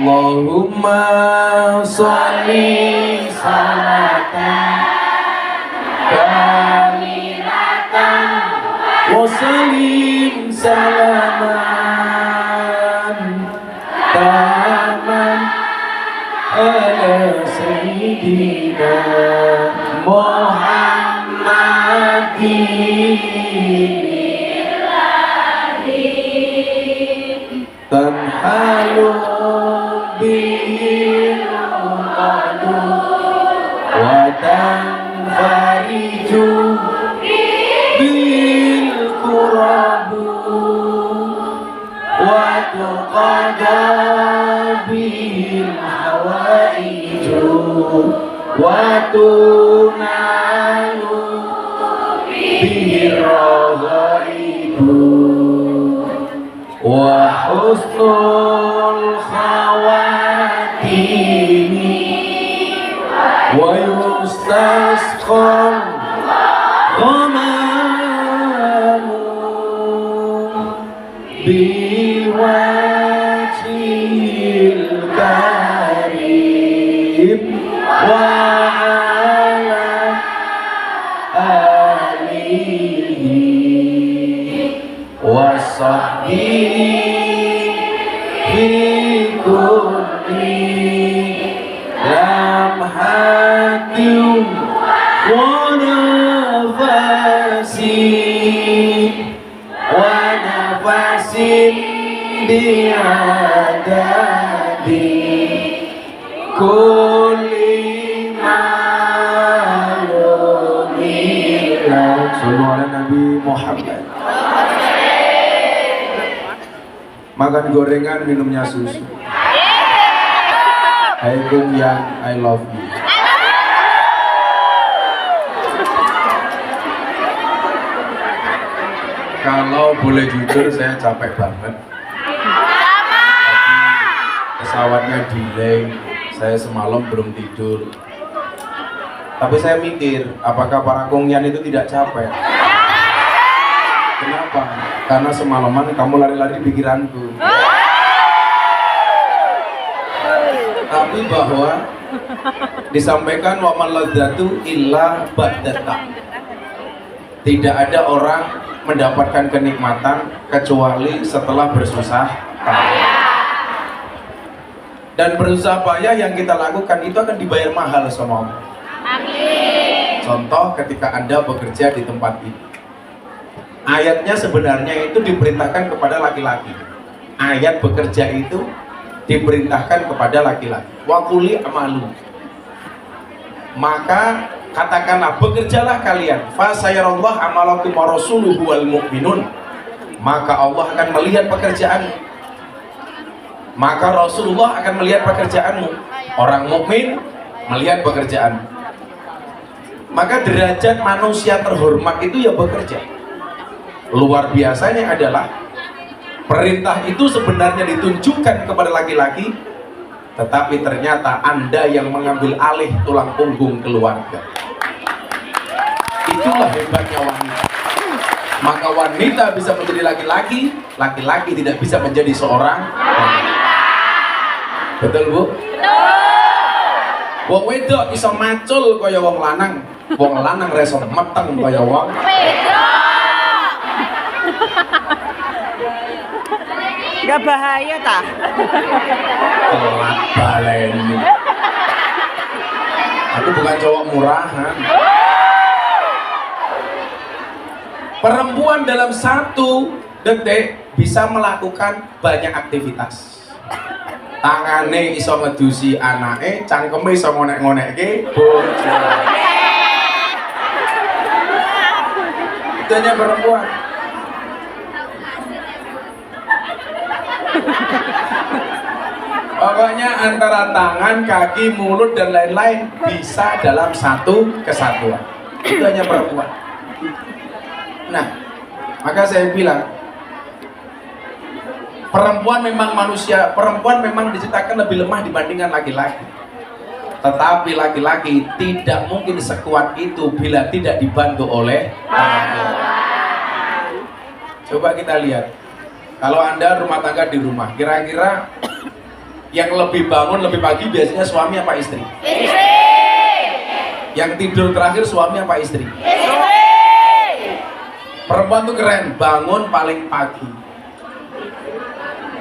Allahumma sholli salatan kamilatan wa sallim salaman taman ala sayyidina Muhammadin tanhalu bil qadu wa tanfariju bil qurabu wa tuqada bil hawaiju wa tunalu bil raghaibu wa husnul khawatimi wa yustasqal ghamamu biwajhil karim wa ala alihi wa sahbihi fi kulli lamhatin wa nafasin bi'adadi kulli ma'lumin. Sallu ala Nabi Muhammad. Makan gorengan, minumnya susu. Hai Kung Yang, I love you. Kalau boleh jujur, saya capek banget. Pesawatnya delay, saya semalam belum tidur. Tapi saya mikir, apakah para Kongyan itu tidak capek? Kenapa? Karena semalaman kamu lari-lari pikiranku. Tapi bahwa disampaikan wa man ladzatu illa ba'data. Tidak ada orang mendapatkan kenikmatan kecuali setelah bersusah payah. Dan bersusah payah yang kita lakukan itu akan dibayar mahal sama Allah. Amin. Contoh ketika Anda bekerja di tempat ini. Ayatnya sebenarnya itu diperintahkan kepada laki-laki. Ayat bekerja itu diperintahkan kepada laki-laki. Wa quli amalu. Maka katakanlah, bekerjalah kalian. Fa sayarallahu amalakum wa rasuluhu wal mu'minun. Maka Allah akan melihat pekerjaanmu. Maka Rasulullah akan melihat pekerjaanmu. Orang mukmin melihat pekerjaanmu. Maka derajat manusia terhormat itu ya bekerja. Luar biasanya adalah perintah itu sebenarnya ditunjukkan kepada laki-laki, tetapi ternyata Anda yang mengambil alih tulang punggung keluarga. Itulah hebatnya wanita. Maka wanita bisa menjadi laki-laki, laki-laki tidak bisa menjadi seorang wanita. Betul Bu? Betul. Wong wedok iso macul kaya wong lanang, wong lanang reso meteng kaya wong wedok. Gak bahaya tah? Telat baleni. Aku bukan cowok murahan. Perempuan dalam 1 detik bisa melakukan banyak aktivitas. Tangane iso ngedusi anake, cangkeme iso ngonek-ngonekke bojo. Itu hanya perempuan. Pokoknya antara tangan, kaki, mulut dan lain-lain bisa dalam satu kesatuan. Itu hanya perempuan. Nah, maka saya bilang perempuan memang manusia, perempuan memang diciptakan lebih lemah dibandingkan laki-laki. Tetapi laki-laki tidak mungkin sekuat itu bila tidak dibantu oleh laki-laki. Coba kita lihat. Kalau Anda rumah tangga di rumah, kira-kira Yang lebih bangun lebih pagi biasanya suami apa istri? Istri. Yang tidur terakhir suami apa istri? Istri. Perempuan tuh keren, bangun paling pagi,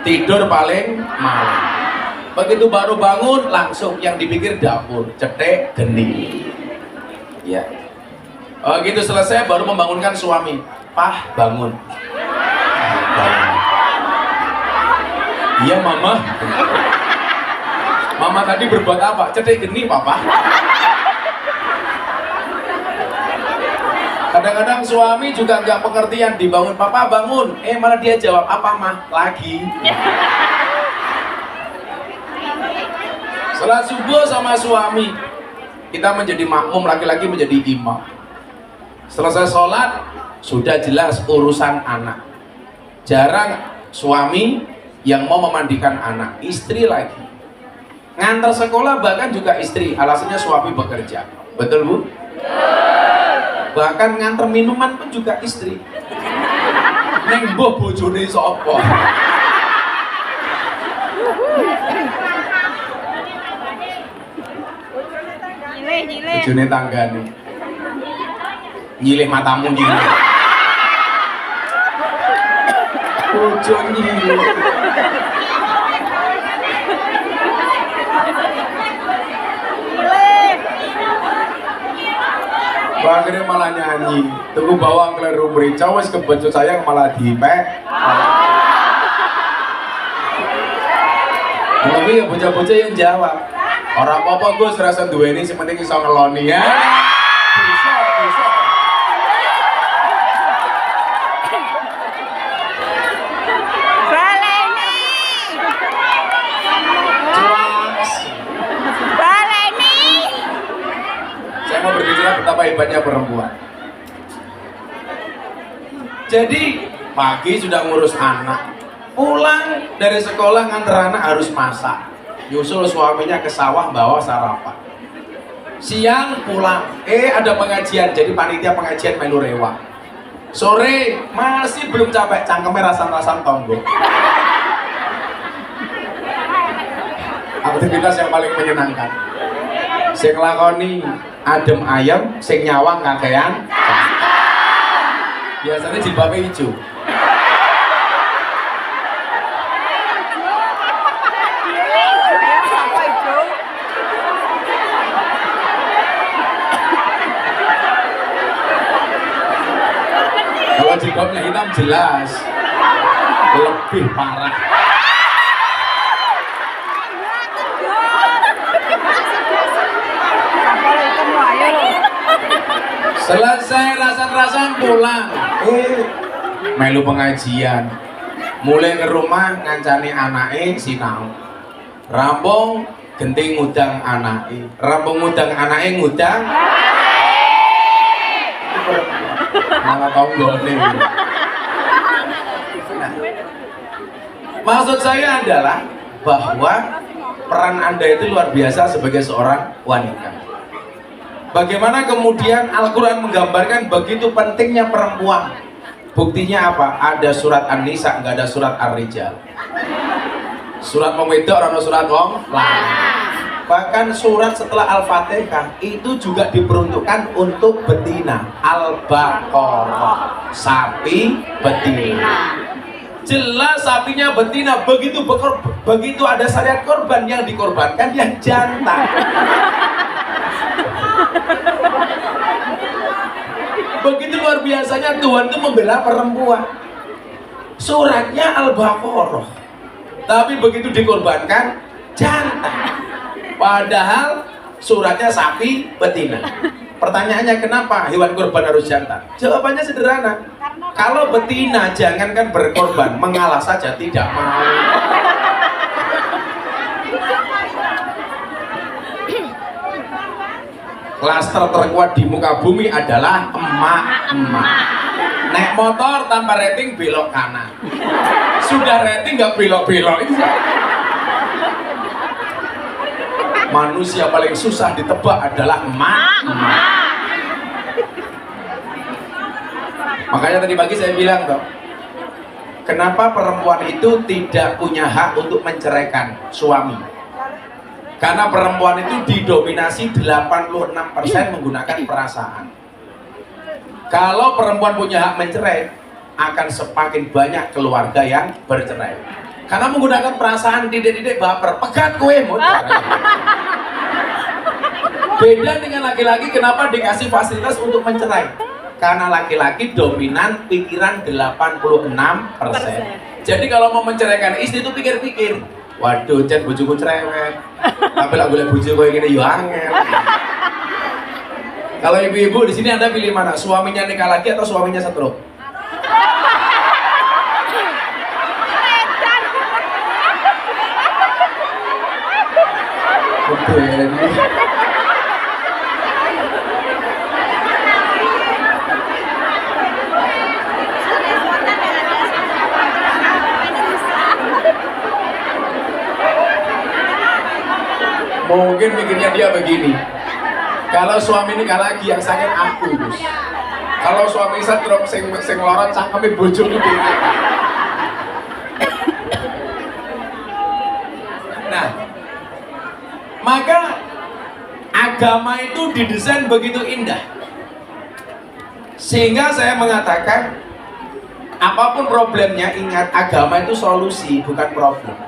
tidur paling malam. Begitu baru bangun langsung yang dipikir dapur, cetek, geni. Ya. Oh gitu selesai baru membangunkan suami. Pah, bangun. Bangun. Iya mama. Mama tadi berbuat apa? Cetek geni papa. Kadang-kadang suami juga nggak pengertian, dibangun papa bangun, malah dia jawab apa mah lagi. Salat subuh sama suami, kita menjadi makmum, laki-laki menjadi imam. Selesai sholat sudah jelas urusan anak. Jarang suami yang mau memandikan anak, istri lagi. Ngantar sekolah bahkan juga istri, alasannya suami bekerja. Betul bu? Bahkan nganter minuman pun juga istri. Neng mbah bojone sapa? Bojone tanggane. Nyilih matamu nyilih. Bojo nyilih. Akhirnya malah nyanyi, tunggu bawang keliru merica, wes kebencut sayang malah dipek. Tapi ya bocah-bocah yang jawab, orang apa gue serasa dua ini sepenting bisa ngeloni ya. Bisa. Mau berbicara betapa hebatnya perempuan. Jadi pagi sudah ngurus anak, pulang dari sekolah nganter anak harus masak, nyusul suaminya ke sawah bawa sarapan. Siang pulang, ada pengajian, jadi panitia pengajian melu rewa. Sore masih belum capek, cangkemnya rasan-rasan tonggo. Aktivitas yang paling menyenangkan. Sing lakoni adem ayam, sing nyawang kakean. Biasanya jilbabnya hijau. Kalau jilbabnya hitam jelas lebih parah. Selesai rasan-rasan pulang, melu pengajian, mulai ke rumah ngancani anake sinau, rampung genting ngudang anake, rampung ngudang anake ngudang, malah tonggone. Maksud saya adalah bahwa peran Anda itu luar biasa sebagai seorang wanita. Bagaimana kemudian Al-Quran menggambarkan begitu pentingnya perempuan. Buktinya apa? Ada surat An-Nisa, nggak ada surat Ar-Rijal. Surat wong wedok, ora surat wong lanang. Bahkan surat setelah Al-Fatihah itu juga diperuntukkan untuk betina. Al-Baqarah, sapi betina. Jelas sapinya betina, begitu ada syariat korban, yang dikorbankan yang jantan. Begitu luar biasanya Tuhan itu membela perempuan. Suratnya Al-Baqarah, tapi begitu dikorbankan jantan. Padahal suratnya sapi betina. Pertanyaannya kenapa hewan kurban harus jantan? Jawabannya sederhana. Kalau betina jangankan berkorban, mengalah saja tidak mau. Klaster terkuat di muka bumi adalah emak-emak. Naik motor tanpa rating belok kanan. Sudah rating nggak belok-belok. Manusia paling susah ditebak adalah emak-emak. Makanya tadi pagi saya bilang toh, kenapa perempuan itu tidak punya hak untuk menceraikan suami? Karena perempuan itu didominasi 86% menggunakan perasaan. Kalau perempuan punya hak mencerai, akan semakin banyak keluarga yang bercerai. Karena menggunakan perasaan, didik-didik baper, pegat kowe mau cerai. Beda dengan laki-laki, kenapa dikasih fasilitas untuk mencerai? Karena laki-laki dominan pikiran 86%. Jadi kalau mau menceraikan istri itu pikir-pikir, waduh, jan bojoku cerewet. Tapi lah boleh bojo kowe ngene yo angel. Kalau ibu-ibu di sini Anda pilih mana? Suaminya nikah lagi atau suaminya stroke? Betul ya ini. Mungkin mikirnya dia begini, kalau suami nikah lagi yang sakit aku, Gus. Kalau suami stroke sing lorot cangkeme bojoku dhewe. Nah, maka agama itu didesain begitu indah. Sehingga saya mengatakan, apapun problemnya, ingat agama itu solusi, bukan problem.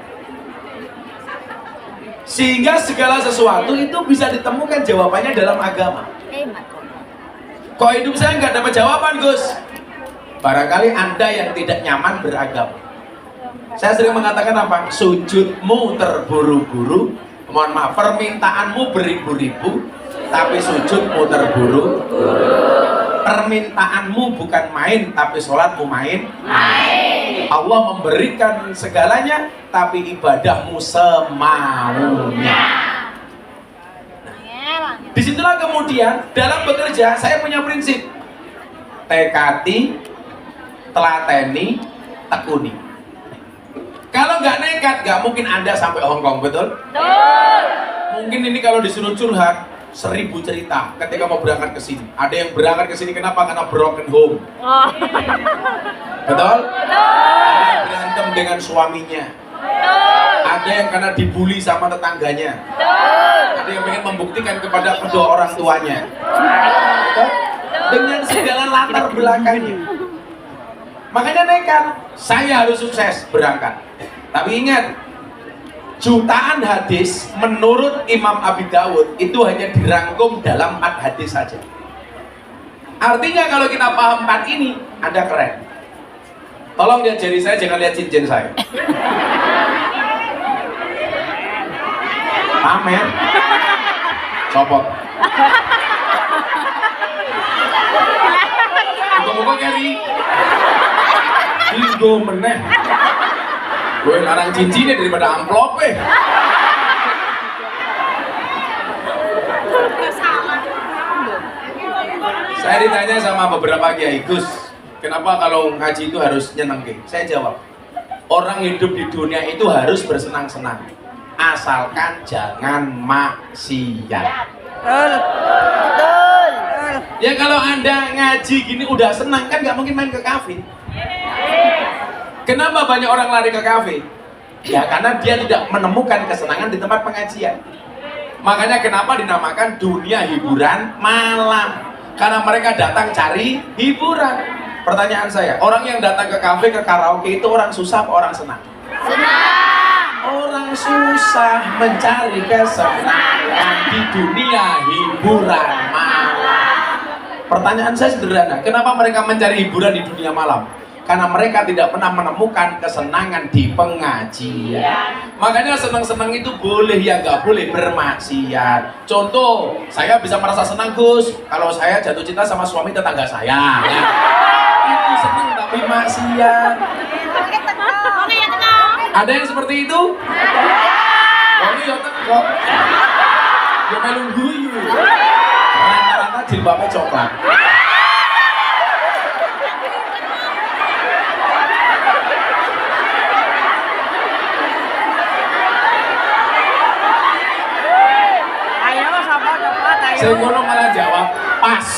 Sehingga segala sesuatu itu bisa ditemukan jawabannya dalam agama. Kok hidup saya nggak dapat jawaban, Gus? Barangkali Anda yang tidak nyaman beragama. Saya sering mengatakan apa? Sujudmu terburu-buru, mohon maaf, permintaanmu beribu-ribu, tapi sujudmu terburu-buru. Permintaanmu bukan main, tapi sholatmu main. Allah memberikan segalanya, tapi ibadahmu semaunya. Disitulah kemudian dalam bekerja saya punya prinsip, tekati, telateni, tekuni. Kalau nggak nekat, nggak mungkin Anda sampai Hongkong, betul? Betul. Mungkin ini kalau disuruh curhat 1000 cerita ketika mau berangkat ke sini. Ada yang berangkat ke sini kenapa? Karena broken home. Betul? Ada yang berantem dengan suaminya. Ada yang karena dibully sama tetangganya. Ada yang ingin membuktikan kepada kedua orang tuanya. Betul? Dengan segala latar belakangnya. Makanya nekat, saya harus sukses berangkat. Tapi ingat, jutaan hadis menurut Imam Abi Dawud itu hanya dirangkum dalam 4 hadis saja. Artinya kalau kita paham 4 ini, Anda keren. Tolong lihat jari saya, jangan lihat cincin saya. Pamer. Copot. Muka-muka Kerry. Linggo meneh. Gue larang cincinnya daripada amplop. Saya ditanya sama beberapa kiai, Gus, kenapa kalau ngaji itu harus nyenengke? Saya jawab, orang hidup di dunia itu harus bersenang-senang, asalkan jangan maksiat. Betul. Ya kalau Anda ngaji gini udah senang, kan nggak mungkin main ke kafe. Kenapa banyak orang lari ke kafe? Ya karena dia tidak menemukan kesenangan di tempat pengajian. Makanya kenapa dinamakan dunia hiburan malam? Karena mereka datang cari hiburan. Pertanyaan saya, orang yang datang ke kafe, ke karaoke itu orang susah apa orang senang? Senang. Orang susah mencari kesenangan di dunia hiburan malam. Pertanyaan saya sederhana, kenapa mereka mencari hiburan di dunia malam? Karena mereka tidak pernah menemukan kesenangan di pengajian. Makanya senang-senang itu boleh ya, nggak boleh bermaksiat. Contoh, saya bisa merasa senang, Gus, kalau saya jatuh cinta sama suami tetangga saya. Ya. Itu senang tapi maksiat. Ada yang seperti itu? Wong ya teko. Ya melu guyu. Rata-rata jilbabnya coklat. Saya ngono malah jawab pas.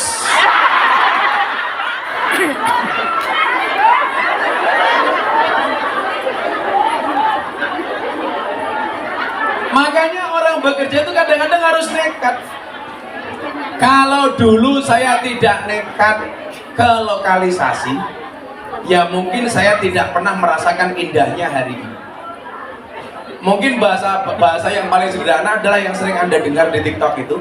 orang bekerja itu kadang-kadang harus nekat. Kalau dulu saya tidak nekat ke lokalisasi, ya mungkin saya tidak pernah merasakan indahnya hari ini. Mungkin bahasa yang paling sederhana adalah yang sering Anda dengar di TikTok itu.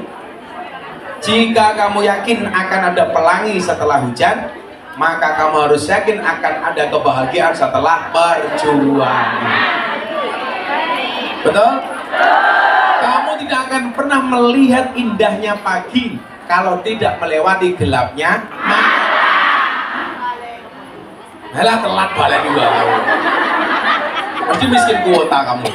Jika kamu yakin akan ada pelangi setelah hujan, maka kamu harus yakin akan ada kebahagiaan setelah perjuangan. Betul? Kamu tidak akan pernah melihat indahnya pagi kalau tidak melewati gelapnya malam. Alah, telat balik juga. Pasti miskin kuota kamu.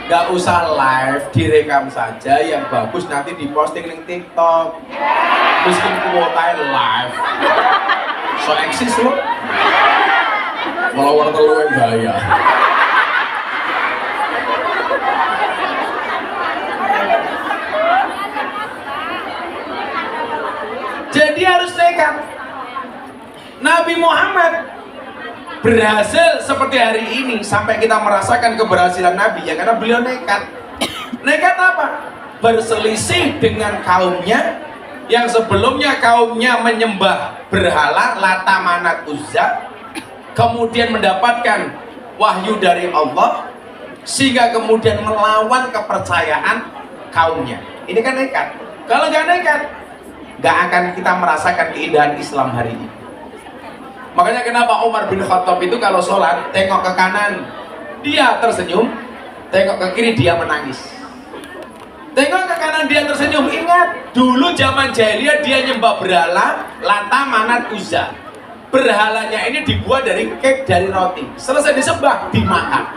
Gak usah live, direkam saja yang bagus, nanti diposting di TikTok. Miskin kuota live. So eksis lo. Follower telu yang gaya. Jadi harus nekat. Nabi Muhammad berhasil seperti hari ini sampai kita merasakan keberhasilan Nabi ya karena beliau nekat. Nekat apa? Berselisih dengan kaumnya yang sebelumnya kaumnya menyembah berhala Lata Manat Uzza, kemudian mendapatkan wahyu dari Allah sehingga kemudian melawan kepercayaan kaumnya. Ini kan nekat. Kalau nggak nekat, nggak akan kita merasakan keindahan Islam hari ini. Makanya kenapa Umar bin Khattab itu kalau sholat tengok ke kanan dia tersenyum, tengok ke kiri dia menangis. Tengok ke kanan dia tersenyum. Ingat dulu zaman jahiliyah dia nyembah berhala Lata Manat Uzza. Berhalanya ini dibuat dari cake, dari roti. Selesai disembah dimakan.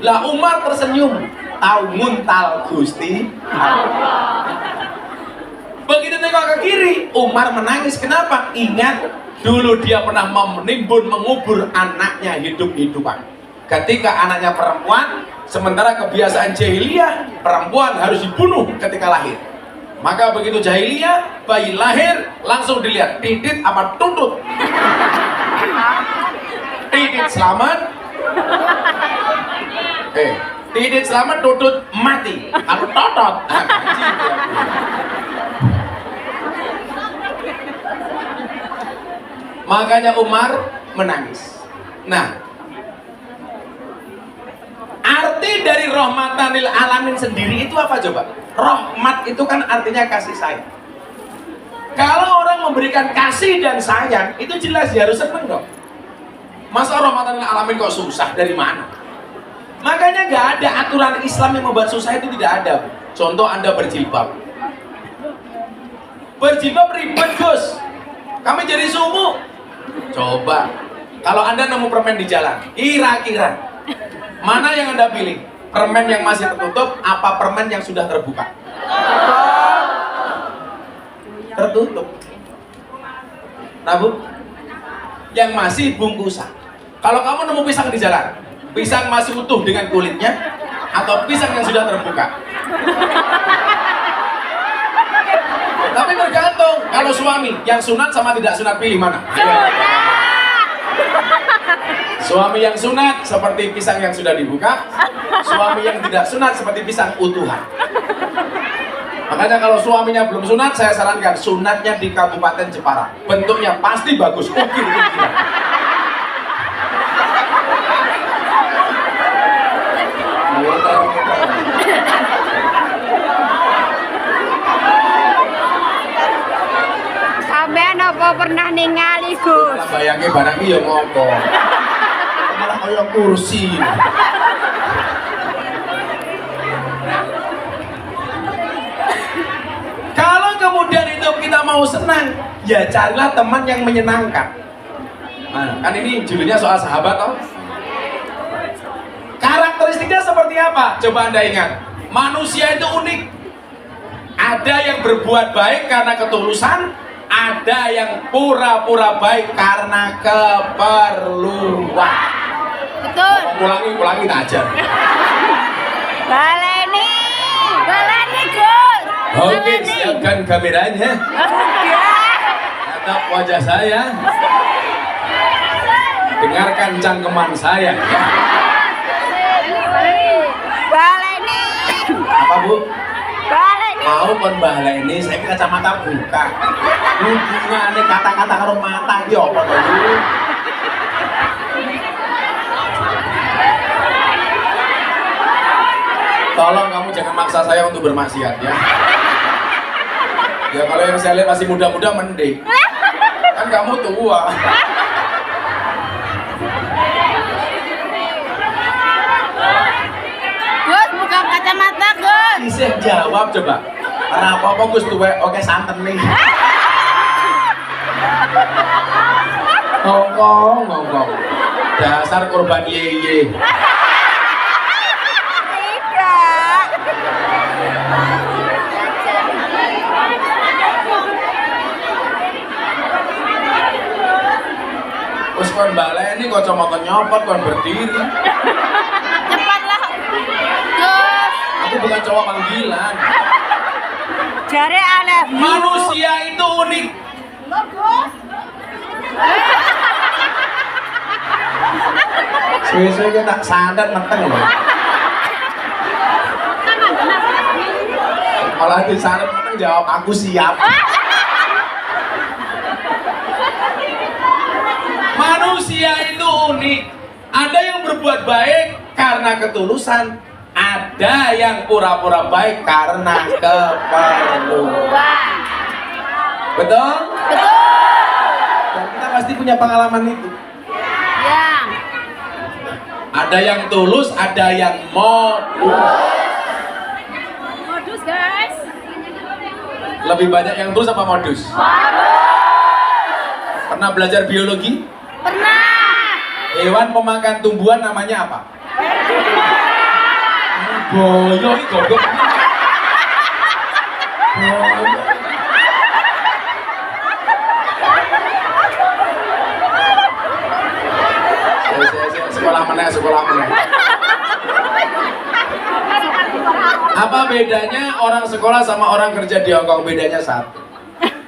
Lah Umar tersenyum, tahu muntal Gusti Allah. Begitu tengok ke kiri Umar menangis. Kenapa? Ingat dulu dia pernah menimbun mengubur anaknya hidup-hidupan. Ketika anaknya perempuan, sementara kebiasaan jahiliyah perempuan harus dibunuh ketika lahir. Maka begitu jahiliyah bayi lahir langsung dilihat titit apa tuntut. Titit selamat. Titit selamat, tuntut mati. Kalau totot. Makanya Umar menangis. Nah, arti dari rahmatanil alamin sendiri itu apa coba? Rahmat itu kan artinya kasih sayang. Kalau orang memberikan kasih dan sayang, itu jelas dia harus seneng dong. Masa rahmatanil alamin kok susah, dari mana? Makanya nggak ada aturan Islam yang membuat susah, itu tidak ada. Contoh Anda berjilbab. Berjilbab ribet Gus. Kami jadi sumu. Coba, kalau Anda nemu permen di jalan, kira-kira mana yang Anda pilih? Permen yang masih tertutup, apa permen yang sudah terbuka? Tertutup. Nah Bu, yang masih bungkusan. Kalau kamu nemu pisang di jalan, pisang masih utuh dengan kulitnya, atau pisang yang sudah terbuka? Tapi tergantung, kalau suami yang sunat sama tidak sunat pilih mana? Suami yang sunat seperti pisang yang sudah dibuka, suami yang tidak sunat seperti pisang utuhan. Makanya kalau suaminya belum sunat, saya sarankan sunatnya di Kabupaten Jepara. Bentuknya pasti bagus, ukir. Apa pernah ningali Gus? Bayangnya barang ini ya ngopo. Malah kayak kursi. Kalau kemudian itu kita mau senang, ya carilah teman yang menyenangkan. Nah, kan ini judulnya soal sahabat toh. Karakteristiknya seperti apa? Coba Anda ingat. Manusia itu unik. Ada yang berbuat baik karena ketulusan, ada yang pura-pura baik karena keperluan. Betul. Ulangi tak ajar. Baleni Gus. Oke, siapkan kameranya. Ya. Tatap wajah saya. Dengarkan cangkeman saya ya. Baleni. Apa Bu? Baleni. Mau kon baleni saya kacamata buka. Hubungannya kata-kata karo mata iki apa to Bu? Tolong kamu jangan maksa saya untuk bermaksiat ya. Ya kalau yang saya lihat masih muda-muda mending. Kan kamu tua. Gus, buka kacamata, Gus. Bisa jawab coba. Kenapa kok Gus tuwek oke santen nih. Ngomong. Dasar korban yeye. Tidak. Terus kon baleni kacamata nyopot kon berdiri. Cepatlah, Gus. Aku bukan cowok panggilan. Jare aneh. Manusia itu unik. Lo, Gus. Suwe-suwe kita tak sandat meteng loh. Malah di sandat meteng jawab aku siap. Manusia itu unik. Ada yang berbuat baik karena ketulusan, ada yang pura-pura baik karena keperluan. Betul? Dan kita pasti punya pengalaman itu. Ya. Ada yang tulus, ada yang modus. Modus, guys. Lebih banyak yang tulus apa modus? Pernah belajar biologi? Pernah. Hewan pemakan tumbuhan namanya apa? Boyo, ini goblok. Boyo. Sekolah meneh. Apa bedanya orang sekolah sama orang kerja di Hongkong? Bedanya satu.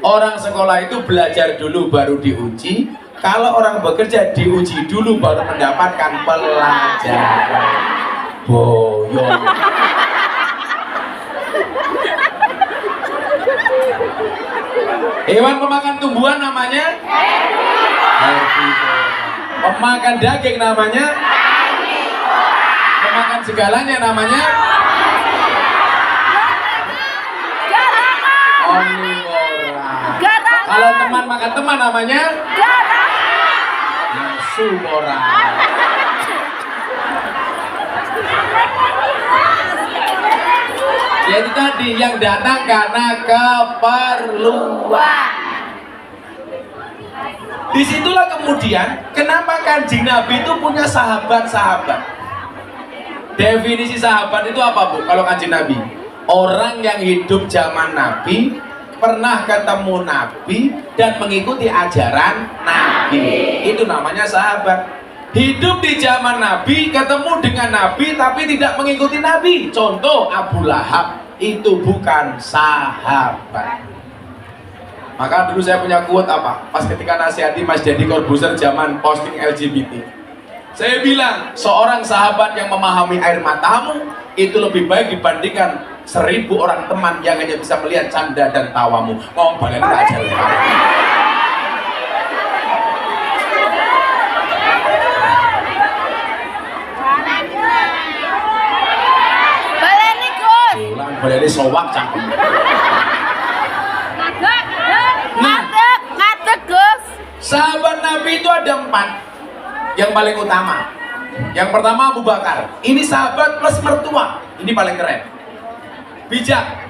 Orang sekolah itu belajar dulu baru diuji. Kalau orang bekerja diuji dulu baru mendapatkan pelajaran. Boyo. Hewan pemakan tumbuhan namanya? Herbivora. Pemakan daging namanya? Pemakan segalanya namanya? Omnivora. Kalau teman makan teman namanya? Nafsuvora. Jadi tadi yang datang karena keperluan. Disitulah kemudian kenapa Kanjeng Nabi itu punya sahabat-sahabat. Definisi sahabat itu apa Bu? Kalau Kanjeng Nabi, orang yang hidup zaman Nabi, pernah ketemu Nabi dan mengikuti ajaran Nabi. Itu namanya sahabat. Hidup di zaman Nabi, ketemu dengan Nabi tapi tidak mengikuti Nabi. Contoh Abu Lahab, itu bukan sahabat. Maka dulu saya punya quote apa? Pas ketika nasihati Mas Deddy Corbuzier zaman posting LGBT. Saya bilang, seorang sahabat yang memahami air matamu itu lebih baik dibandingkan 1000 orang teman yang hanya bisa melihat canda dan tawamu. Ngomong balik aja. Baleni, Gus. Baleni sowak cangkem. Ngadeg, Gus. Sahabat Nabi itu ada 4 yang paling utama. Yang pertama Abu Bakar. Ini sahabat plus mertua. Ini paling keren. Bijak.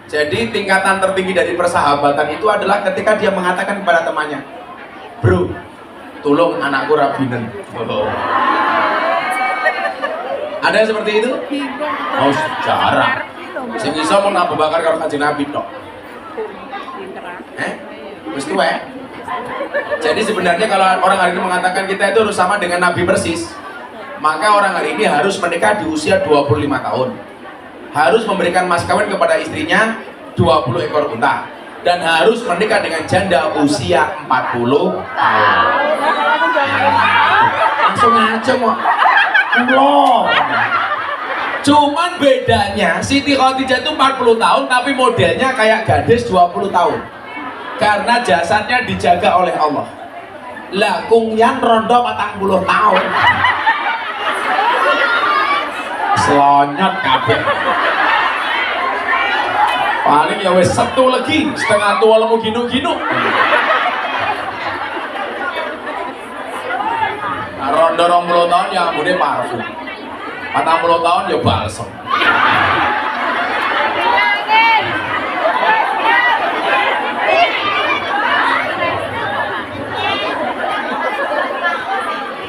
Jadi tingkatan tertinggi dari persahabatan itu adalah ketika dia mengatakan kepada temannya, "Bro, tolong anakku rabinen." Ada yang seperti itu? Oh, jarang. Sing iso mun Abu Bakar karo Kanjeng Nabi tok. Wis tuwa. Jadi sebenarnya kalau orang hari ini mengatakan kita itu harus sama dengan Nabi persis, maka orang hari ini harus menikah di usia 25 tahun. Harus memberikan mas kawin kepada istrinya 20 ekor unta. dan harus menikah dengan janda usia 40 tahun. Langsung aja mau pulau. Cuman bedanya Siti Khadijah itu 40 tahun tapi modelnya kayak gadis 20 tahun. Karena jasadnya dijaga oleh Allah. Lah kungyan rondo 40 tahun. Selonyot kabeh. Paling ya wes satu lagi setengah tua lemu ginu-ginu. Nah, rondo 20 tahun ya ambune parfum. 40 tahun ya balsam.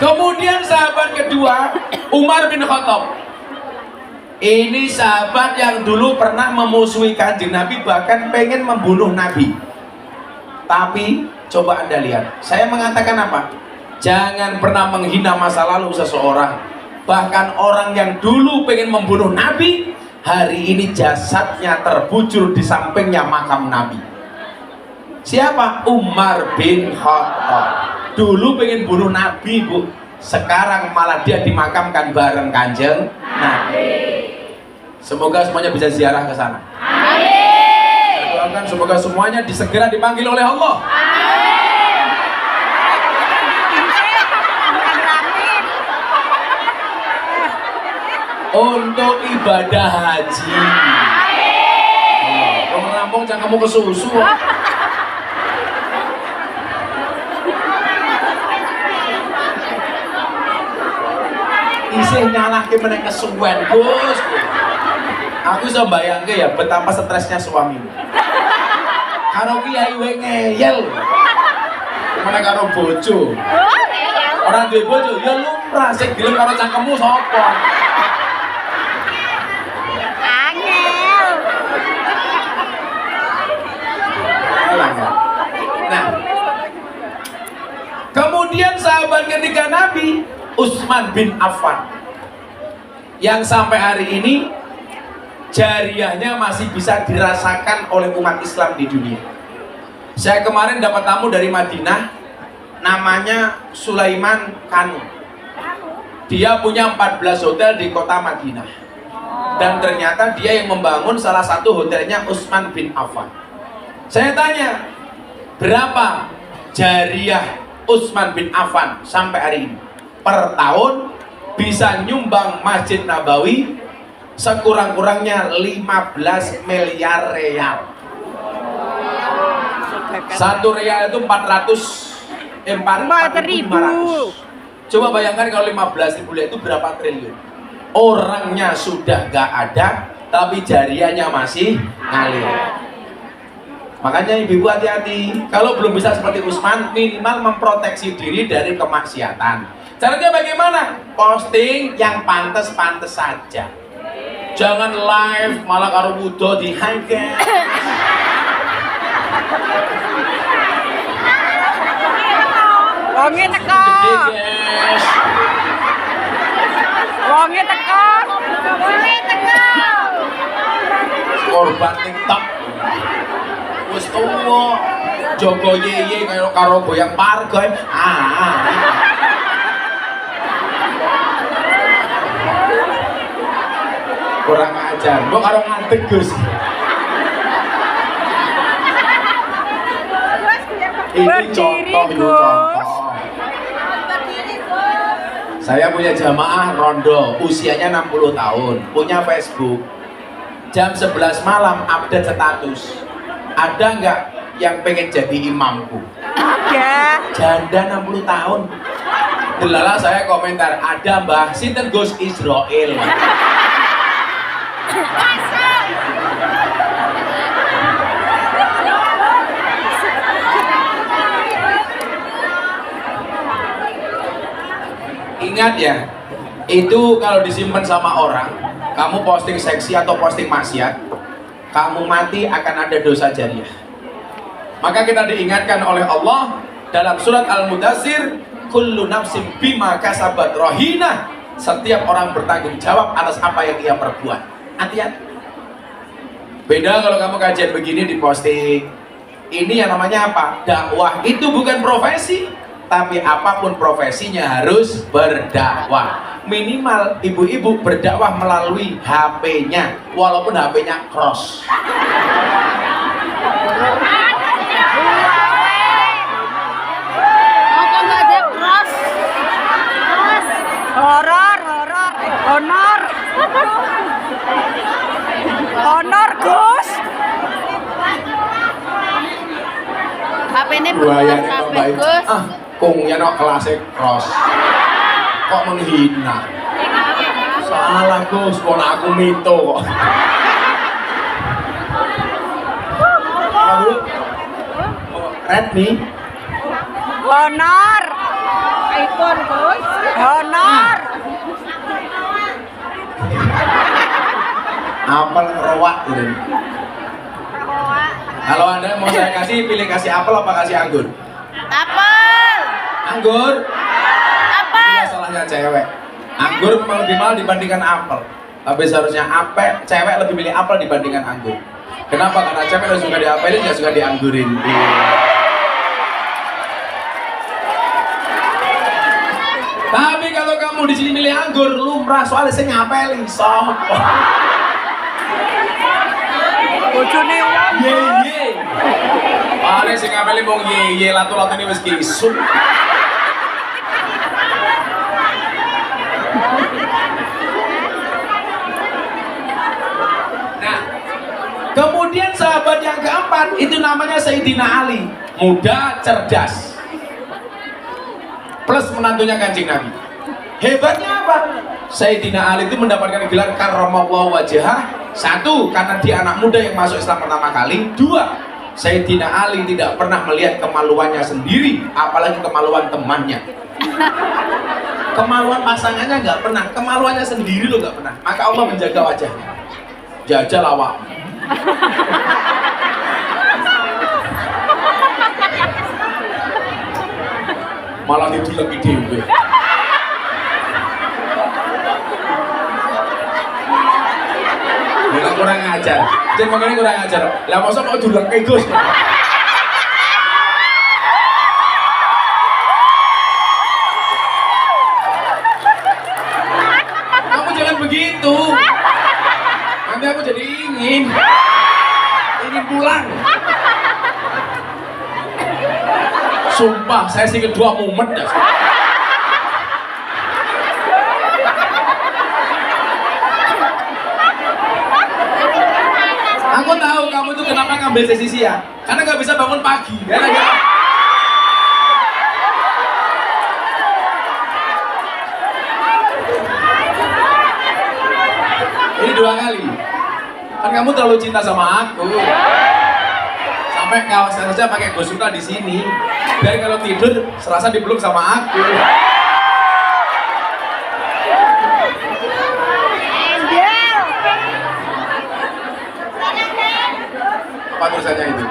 Kemudian sahabat kedua Umar bin Khattab. Ini sahabat yang dulu pernah memusuhi Kanjeng Nabi, bahkan pengen membunuh Nabi. Tapi coba Anda lihat, saya mengatakan apa? Jangan pernah menghina masa lalu seseorang. Bahkan orang yang dulu pengen membunuh Nabi, hari ini jasadnya terbujur di sampingnya makam Nabi. Siapa? Umar bin Khattab. Dulu pengen bunuh Nabi, Bu. Sekarang malah dia dimakamkan bareng Kanjeng Nabi. Semoga semuanya bisa ziarah ke sana. Amin. Saya doakan semoga semuanya segera dipanggil oleh Allah. Amin. Untuk ibadah haji. Amin. Orang rampung jangan kamu kesusu. Isih nyalahke meneh kesuwen, Gus. Aku bisa bayangke ya betapa stresnya suamimu. Karo kiai wae ngeyel. Mana karo bojo. Orang duwe bojo ya lumrah, sing gelem karo cangkemmu sapa? Angel. Nah, kemudian sahabat ketiga Nabi Utsman bin Affan yang sampai hari ini jariahnya masih bisa dirasakan oleh umat Islam di dunia. Saya kemarin dapat tamu dari Madinah, namanya Sulaiman Kanu. Dia punya 14 hotel di kota Madinah. Dan ternyata dia yang membangun salah satu hotelnya Utsman bin Affan. Saya tanya, berapa jariah Utsman bin Affan sampai hari ini? Per tahun bisa nyumbang Masjid Nabawi sekurang-kurangnya 15 miliar real. Satu real itu 4.500. Coba bayangkan kalau 15.000 itu berapa triliun. Orangnya sudah gak ada, tapi jariahnya masih ngalir. Makanya ibu-ibu hati-hati. Kalau belum bisa seperti Utsman, minimal memproteksi diri dari kemaksiatan. Caranya bagaimana? Posting yang pantas-pantas saja. Jangan live malah karo wudo di highlight. Wonge teko. Guys. Wonge teko. Wonge teko. Korban TikTok. Wis tuwa. Jogo yeye karo goyang pargoy. Kurang ajar, gua karo ngantek Gus. Ini contoh. Saya punya jamaah rondo, usianya 60 tahun, punya Facebook. Jam 11 malam update status. Ada nggak yang pengen jadi imamku? Ada. Janda 60 tahun. Delala saya komentar, ada Mbah sinten Gus Israel. Ingat ya, itu kalau disimpan sama orang, kamu posting seksi atau posting maksiat, kamu mati akan ada dosa jariah. Maka kita diingatkan oleh Allah dalam surat Al-Mudaththir, kullu nafsin bima kasabat rahina. Setiap orang bertanggung jawab atas apa yang ia perbuat. Hati-hati. Beda kalau kamu kajian begini di posting, Ini yang namanya apa? Dakwah itu bukan profesi, tapi apapun profesinya harus berdakwah. Minimal ibu-ibu berdakwah melalui HP-nya, walaupun HP-nya cross. Horor, honor, Gus. HP ini Buaya bukan HP baik. Gus. Kungnya no kelasnya cross. Kok menghina? Salah Gus, pola aku mito kok. Apa Bu? Redmi. Honor, iPhone Gus. honor. Apel ngerowak gitu. Kalau Anda mau saya kasih, pilih kasih apel apa kasih anggur? Apel. Anggur. Apel. Ini salahnya cewek. Anggur memang lebih mahal dibandingkan apel. Tapi seharusnya cewek lebih pilih apel dibandingkan anggur. Kenapa? Karena cewek lebih suka diapelin, nggak suka dianggurin. Tapi kalau kamu di sini milih anggur, lumrah soalnya saya ngapelin. Sopo. Bojone wong. Ye. Paling sing ngapelin wong ye latu-latu ini wis kisuk. Nah, kemudian sahabat yang keempat itu namanya Sayyidina Ali, muda, cerdas, plus menantunya Kanjeng Nabi. Hebatnya apa? Sayyidina Ali itu mendapatkan gelar karramallahu wajhah. Satu, karena dia anak muda yang masuk Islam pertama kali. Dua, Sayyidina Ali tidak pernah melihat kemaluannya sendiri, apalagi kemaluan temannya. Kemaluan pasangannya nggak pernah, kemaluannya sendiri lo nggak pernah. Maka Allah menjaga wajahnya. Jajal awak. Malah dituleki dhewe. Lah kurang ajar. Jen mangane kurang ajar. Lah mosok kok duleki Gus. Kamu jangan begitu. Nanti aku jadi ingin pulang. Sumpah, saya sih kedua mumet dah. Aku tahu kamu itu kenapa ngambil sesi siang, karena nggak bisa bangun pagi. Ya, ya. Ini 2 kali. Kan kamu terlalu cinta sama aku. Sampai kawasan saja pakai gosuka di sini. Biar kalau tidur serasa dipeluk sama aku. Apa tulisannya itu?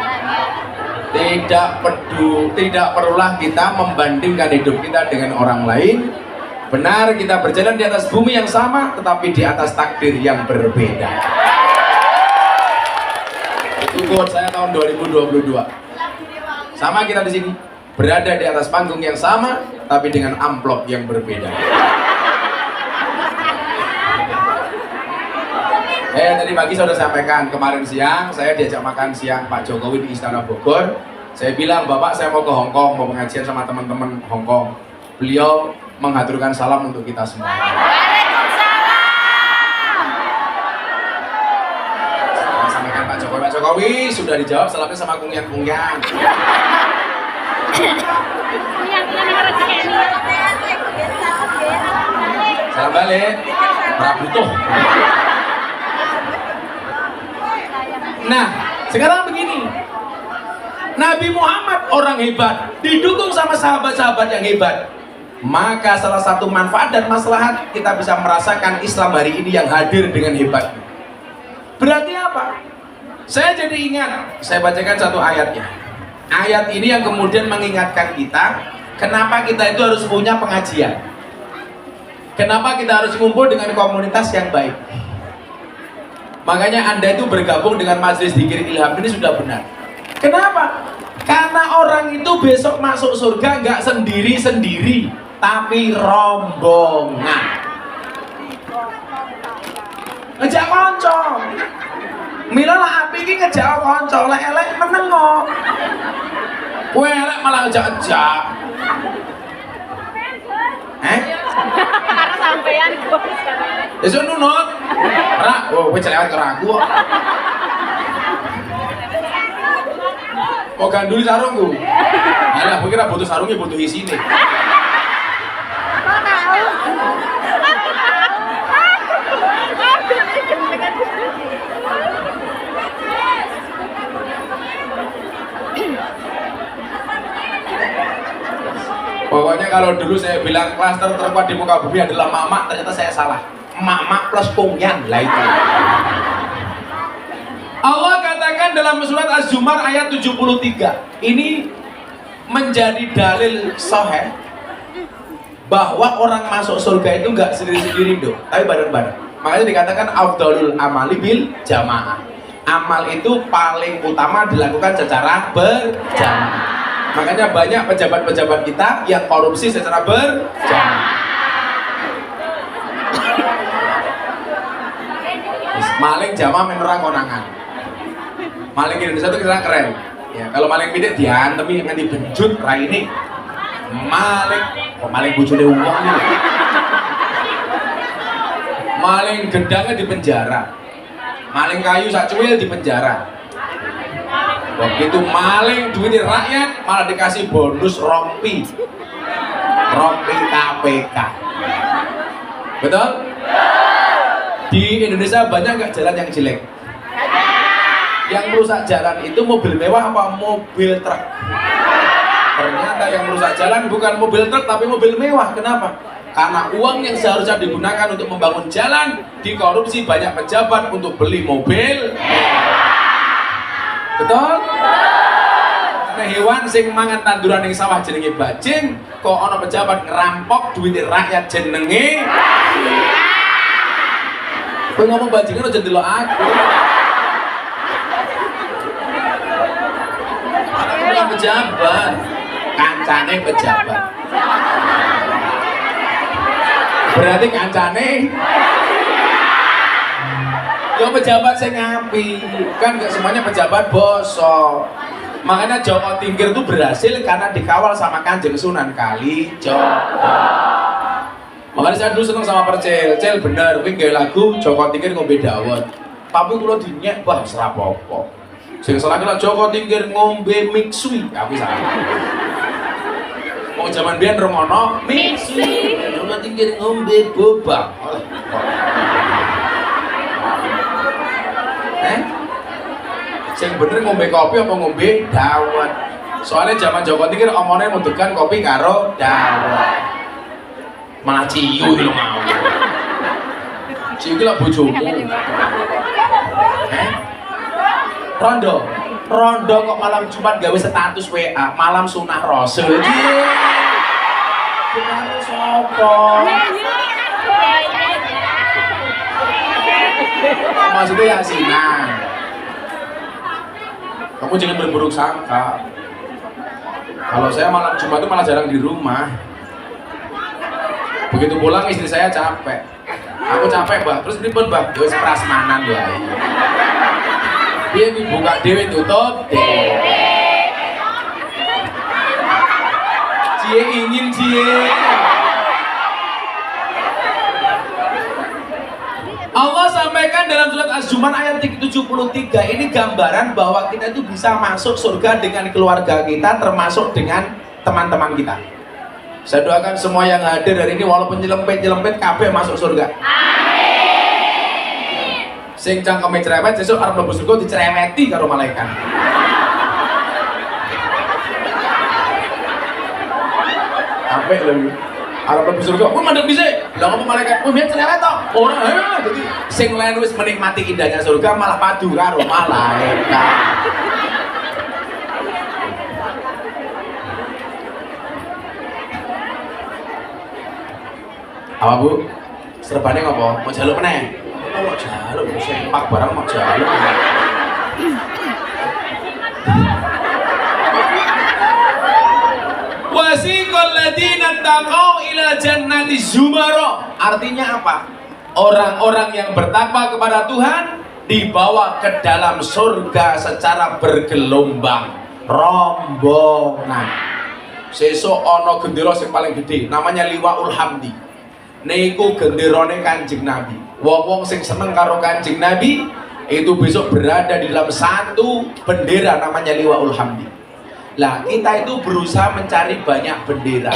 Tidak perlulah kita membandingkan hidup kita dengan orang lain. Benar, kita berjalan di atas bumi yang sama, tetapi di atas takdir yang berbeda. Itu quote saya tahun 2022. Sama kita di sini, berada di atas panggung yang sama, tapi dengan amplop yang berbeda. Tadi pagi saya sudah sampaikan, kemarin siang saya diajak makan siang Pak Jokowi di Istana Bogor. Saya bilang, Bapak saya mau ke Hongkong, mau pengajian sama teman-teman Hongkong. Beliau menghaturkan salam untuk kita semua. Saya sampaikan Pak Jokowi sudah dijawab salamnya sama kungyan-kungyan. Salam balik, Prabutuh. Nah, sekarang begini, Nabi Muhammad orang hebat, didukung sama sahabat-sahabat yang hebat. Maka salah satu manfaat dan maslahat kita bisa merasakan Islam hari ini yang hadir dengan hebat. Berarti apa? Saya jadi ingat, saya bacakan satu ayatnya. Ayat ini yang kemudian mengingatkan kita, kenapa kita itu harus punya pengajian. Kenapa kita harus kumpul dengan komunitas yang baik. Makanya Anda itu bergabung dengan Majelis Dzikir Ilham ini sudah benar. Kenapa? Karena orang itu besok masuk surga nggak sendiri-sendiri, tapi rombongan. Ngejak konco. Mila lah api iki ngejak konco, elek meneng kok. Kowe elek malah ngejak-ngejak. Karena sampean Gus. Besok nunut. Ora, kowe celewat karo aku kok. Mau ganduli sarungku. Alah, pikir butuh sarungnya butuh isine. Pokoknya kalau dulu saya bilang klaster terkuat di muka bumi adalah mak-mak, ternyata saya salah. Mak-mak plus pungyan lah itu. Allah katakan dalam surat Az-Zumar ayat 73. Ini menjadi dalil sahih bahwa orang masuk surga itu enggak sendiri-sendiri dong, tapi bareng-bareng. Makanya dikatakan afdhalul amali bil jamaah. Amal itu paling utama dilakukan secara berjamaah. Makanya banyak pejabat-pejabat kita yang korupsi secara berjamaah. Maling jamaah menerang konangan. Maling Indonesia itu keren. Ya, kalau maling pidik diantemi nganti benjut raine. Maling bojone wong iki. Maling gendangnya di penjara. Maling kayu sak cuwil di penjara. Begitu maling duit rakyat malah dikasih bonus rompi KPK. Betul? Di Indonesia banyak nggak jalan yang jelek? Yang merusak jalan itu mobil mewah apa mobil truk? Ternyata yang merusak jalan bukan mobil truk tapi mobil mewah. Kenapa? Karena uang yang seharusnya digunakan untuk membangun jalan dikorupsi banyak pejabat untuk beli mobil. Betul? Karena hewan sing mangan tanduran yang sawah jenenge bajing, kok ana pejabat ngerampok duit rakyat jenenge. Kowe ngomong bajingan aja ndelok aku. Aku bukan pejabat, kancane pejabat. Berarti kancane ya pejabat sing ngapi. Kan gak semuanya pejabat bosok. Makanya Joko Tingkir itu berhasil karena dikawal sama Kanjeng Sunan Kalijogo. Makanya saya dulu seneng sama Percil. Cil bener, kuwi gawe lagu Joko Tingkir ngombe dawet. Tapi kula dinyek bah ora apa-apa. Sing salah kira Joko Tingkir ngombe mixui, aku salah. Mau zaman biyen rungono mixui, Joko Tingkir ngombe boba. Sing bener ngombe kopi apa ngombe dawet? Soalnya zaman Joko Tingkir omone mundukan kopi karo dawet. Malah ciu iki lho mau. Ciu iki lho bojomu. Rondo kok malam Jumat gawe status WA, malam sunah Rasul. Karo sapa? Maksudnya yasinan. Kamu jangan berburuk sangka. Kalau saya malam Jumat itu malah jarang di rumah. Begitu pulang istri saya capek. Aku capek, Mbak. Terus ribet, Mbak. Wis prasmanan wae. Dia buka dhewe tutup dhewe. Cie ingin cie. Allah sampaikan dalam surat Az-Zumar ayat 73, ini gambaran bahwa kita itu bisa masuk surga dengan keluarga kita, termasuk dengan teman-teman kita. Saya doakan semua yang hadir hari ini walaupun nyelempet kabeh masuk surga. Amin. Sing cangkeme cerewet sesuk arep mlebu surga dicereweti karo malaikat. Apik lho. Arep mlebu surga, kuwi mandeg dhisik. Lah ngomong malaikat, kuwi biyen cerewet to. Ora, dadi sing lain wis menikmati indahnya surga malah padu karo malaikat. Apa Bu? Serbane ngopo? Mau jaluk meneh? Mau jaluk, sempak barang mau jaluk. walladzina taqau ila jannati zumara. Artinya apa? Orang-orang yang bertakwa kepada Tuhan dibawa ke dalam surga secara bergelombang, rombongan. Sesuk ana gendera sing paling gede, namanya Liwaul Hamdi. Niku genderane Kanjeng Nabi. Wong-wong sing seneng karo Kanjeng Nabi itu besok berada di dalam satu bendera namanya Liwaul Hamdi. Lah kita itu berusaha mencari banyak bendera.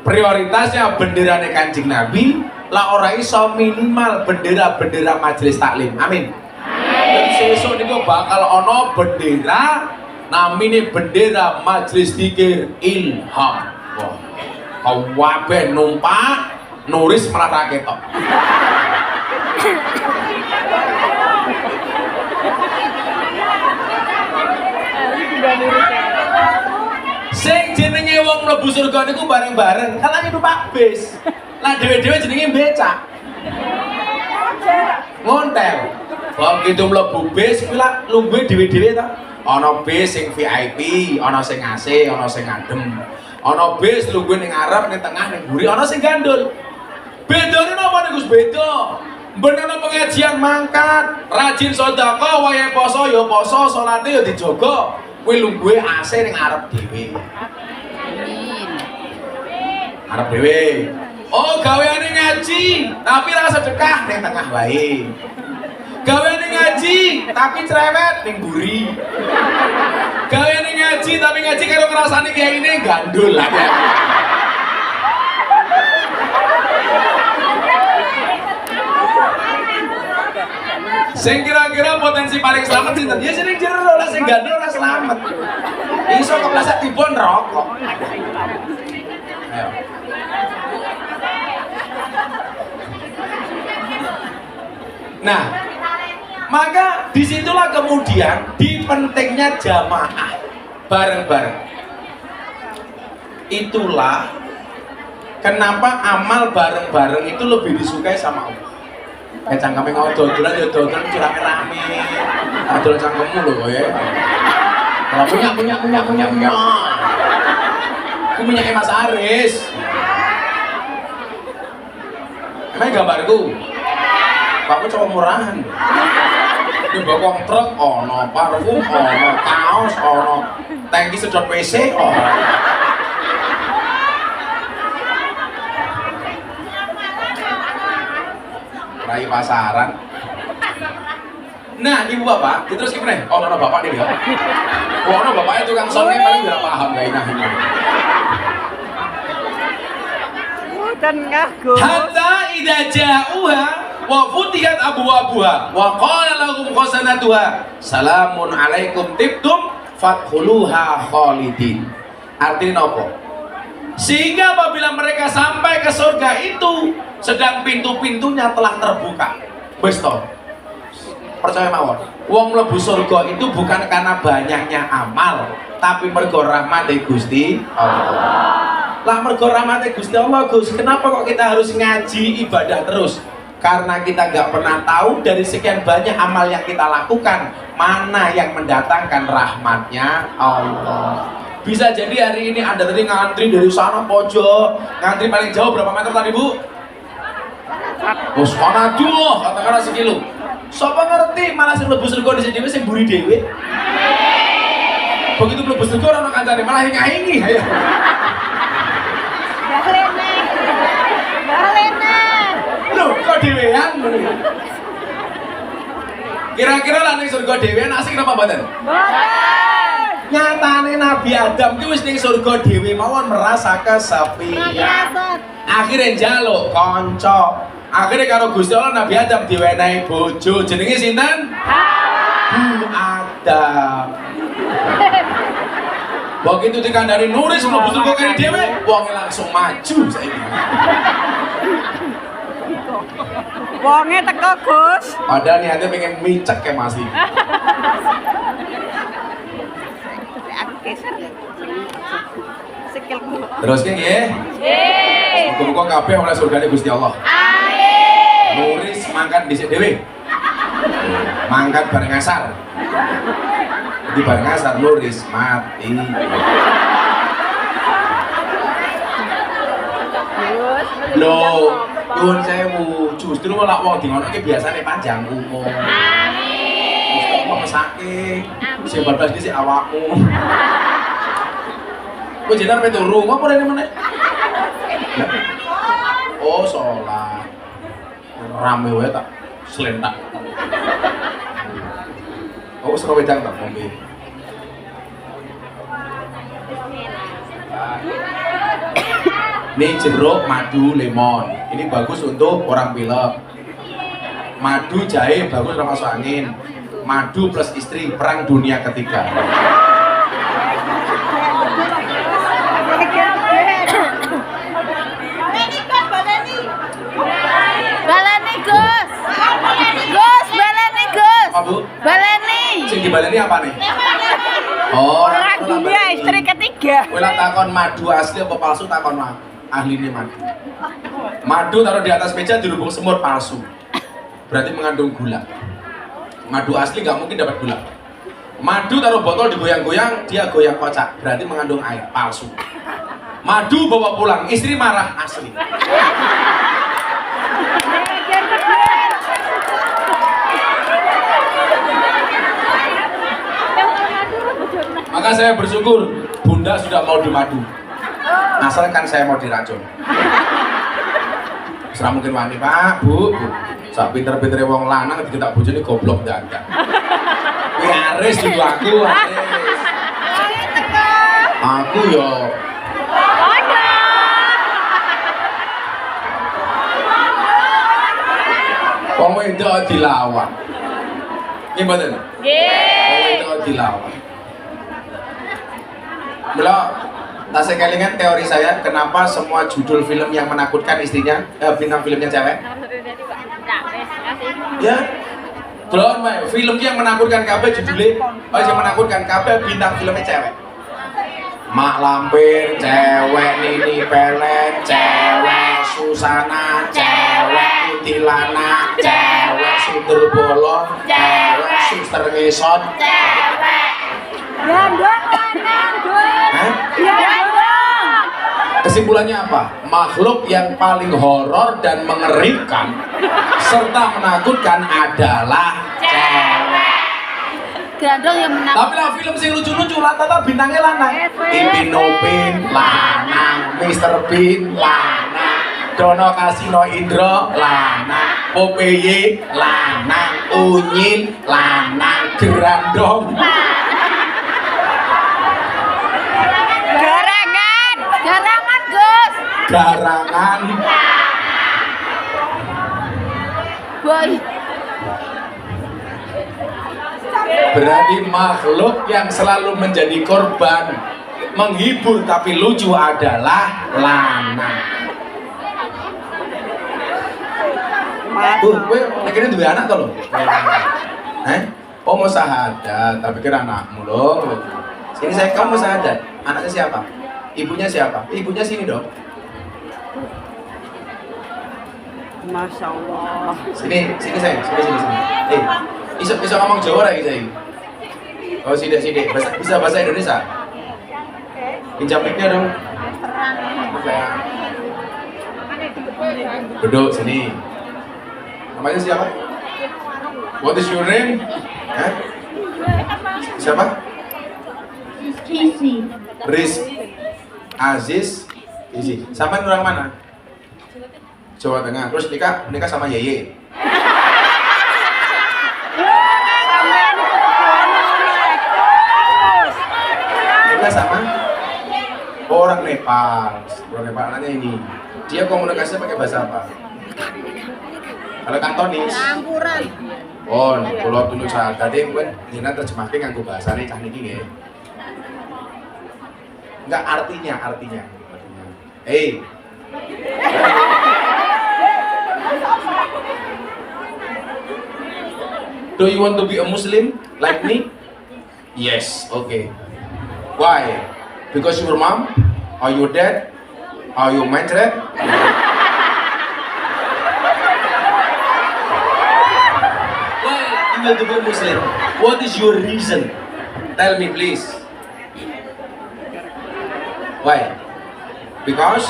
Prioritasnya benderane Kanjeng Nabi, lah ora iso minimal bendera-bendera majelis taklim. Amin. Dan sesuk niku bakal ana bendera namine bendera majelis zikir ilham. Wah. Kabeh numpak nuris malah ra ketok. Sing jenenge wong mlebu surga niku bareng-bareng, kalane numpak bis. Lah dhewe-dhewe jenenge becak. Ngontel. Wong gitu mlebu bis kuwi lak lungguhe dhewe-dhewe ta. Ana bis sing VIP, ana sing AC, ana sing adem. Ana bis lungguhe ning ngarep, ning tengah, ning mburi, ana sing gandul. Bedane napa niku Gus? Beda. Bener pengajian mangkat, rajin sedekah, wayahe poso ya poso, salate ya dijaga. Kuwi lungguhe AC ning arep dhewe. Arep dhewe. Oh, gaweane ngaji, tapi ra sedekah ning tengah wae. Gaweane ngaji, tapi cerewet ning mburi. Gaweane ngaji, tapi ngaji karo ngrasani kayak ini gandul lah ya. Sing kira-kira potensi paling selamat sinten? Ya sing jero lah sing gandul ora selamat. Iso kepleset tibon rokok. Ayo. Nah, maka disitulah kemudian di pentingnya jamaah bareng-bareng. Itulah kenapa amal bareng-bareng itu lebih disukai sama Allah. Cangkeme ngono dodolan ya dodolan rame-rame. Adol cangkemmu lho kowe. Kalau punya. Ku minyake Mas Aris. Emang gambarku. Aku coba murahan. Di bokong truk ono, parfum ono, kaos ono, tangki sedot WC ono. Rai pasaran. Nah, ibu bapak, terus gimana? Oh, no bapak nih ya. Oh, no bapaknya tukang songe paling nggak paham gak enak ini. Tengah Gus. Hatta idza ja'uha wa futihat abwabuha wa qala lahum khasanatuha salamun alaikum tibtum fadkhuluha khalidin. Artinya apa? Sehingga apabila mereka sampai ke surga itu sedang pintu-pintunya telah terbuka. Wis to. Percaya mawon. Wong mlebu surga itu bukan karena banyaknya amal, tapi mergo rahmate Gusti Allah. Lah mergo rahmate Gusti Allah, Gus. Kenapa kok kita harus ngaji ibadah terus? Karena kita nggak pernah tahu dari sekian banyak amal yang kita lakukan mana yang mendatangkan rahmatnya Allah. Bisa jadi hari ini Anda tadi ngantri dari sana pojok, ngantri paling jauh berapa meter tadi Bu? Oh, sana tuh, katakanlah sekilo. Siapa ngerti malah sing mlebu surga di sini sing buri dhewe. Begitu mlebu surga orang kancane malah hinga-hingi ya. Balena. Loh, kok dhewean? Kira-kira lah ning surga dhewean asik napa mboten? Boten. Nyatane Nabi Adam ki wis ning surga dhewe mawon merasa kesepian. Akhirnya njaluk kanca. Akhirnya karo Gusti Allah Nabi Adam diwenehi bojo. Jenenge sinten? Bu Adam. Begitu dikandani nulis mlebu surga kene dhewe, wonge langsung maju saiki. Wonge teko Gus. Padahal niatnya pengen micek ke Mas iki. Sikilku. Terus nggih. Nggih. Muga-muga kabeh oleh surgane Gusti Allah. Amin. Nuris mangkat dhisik dhewe. Mangkat bareng asar. Di bareng asar nuris mati. Loh, nyuwun sewu, justru malah wong di ngono iki biasane panjang umur. Amin. Wis mesake. Sing bablas iki sik awakmu. Kowe jenengan pe turu, ngopo rene meneh? Oh, sholat. Rame wae tak slentak. Oh, wis wedang tak ngombe. Ini jeruk, madu, lemon. Ini bagus untuk orang pilek. Madu, jahe bagus untuk masuk angin. Madu plus istri perang dunia ketiga. Baleni Gus. Gus, baleni Gus. Apa Bu? Baleni. Sing dibaleni apa nih? Oh, Perang dunia istri ketiga. kowe lak takon madu asli apa palsu takon ahline madu. Madu taruh di atas meja dirubung semut palsu. Berarti mengandung gula. Madu asli nggak mungkin dapat gula. Madu taruh botol digoyang-goyang, dia goyang kocak. Berarti mengandung air palsu. Madu bawa pulang, istri marah asli. Maka saya bersyukur Bunda sudah mau dimadu. Asalkan saya mau diracun. Serah mungkin wani Pak, Bu. Sak pinter-pintere wong lanang ketika tak bojone goblok dadak. Kuwi aris dulu aku, aris. Aku yo wong wedok dilawan. Nggih mboten? Wong wedok dilawan. Mula tasik kelingan teori saya kenapa semua judul film yang menakutkan istrinya bintang filmnya cewek ya belum film yang menakutkan kabeh judulnya yang menakutkan kabeh bintang filmnya cewek. Mak Lampir cewek, Nini Pelet cewek, Susana cewek, Kutilana cewek, Sunder Bolong cewek, Suster Ngesot cewek. Gandong lanang, Gus. Gandong. Kesimpulannya apa? Makhluk yang paling horor dan mengerikan serta menakutkan adalah cewek. Gandong yang menang. Tapi lah film sing lucu-lucu rata-rata bintangnya lanang. Ipin Nopin lanang, Mr. Bean lanang, Dono Kasino Indro lanang, Popeye lanang, Unyil lanang, Gerandong Garangan Gus. Garangan. Boy. Berarti makhluk yang selalu menjadi korban menghibur tapi lucu adalah lanang. Bu, kowe mikirnya duwe anak to lho? Oh mau sahadat, tapi kira anakmu loh. Sini saya kamu sahadat. Anaknya siapa? Ibunya siapa? Ibunya sini dong. Masya Allah. Sini saya, sini. Bisa ngomong Jawa lagi saya. Oh sidik. Bisa bahasa Indonesia. Pinjam mic-nya dong. Duduk sini. Namanya siapa? What is your name? Siapa? Riz Aziz Izi. Sama orang mana? Jawa Tengah. Terus nikah sama Yeye. Nikah sama orang Nepal. Orang Nepal anaknya ini. Dia komunikasinya pakai bahasa apa? Kalau Kantonis. Oh, kalau dulu saat tadi mungkin Nina terjemahkan nganggo bahasane cah niki nggih. Enggak artinya. Do you want to be a Muslim like me? Yes, okay. Why? Because your mom? Are you dead? Are you married? Why you want to be a Muslim? What is your reason? Tell me please. Why? Because?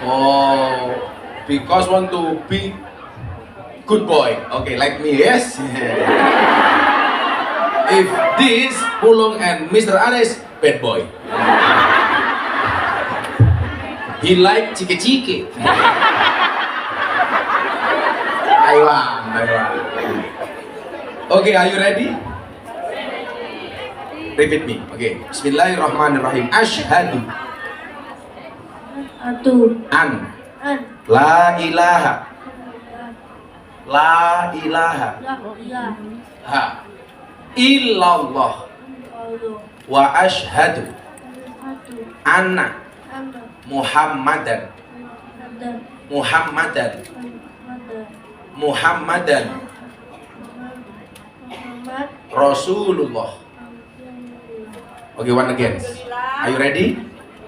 Oh, because want to be good boy. Okay, like me, yes. If this Pulung and Mr. Ares, bad boy. He like cike-cike. Aywan. Okay, are you ready? Repeat me. Okay. Bismillahirrahmanirrahim. Asyhadu an la ilaha ha illallah wa asyhadu anna Muhammadan Rasulullah. Okay, one again. Are you ready?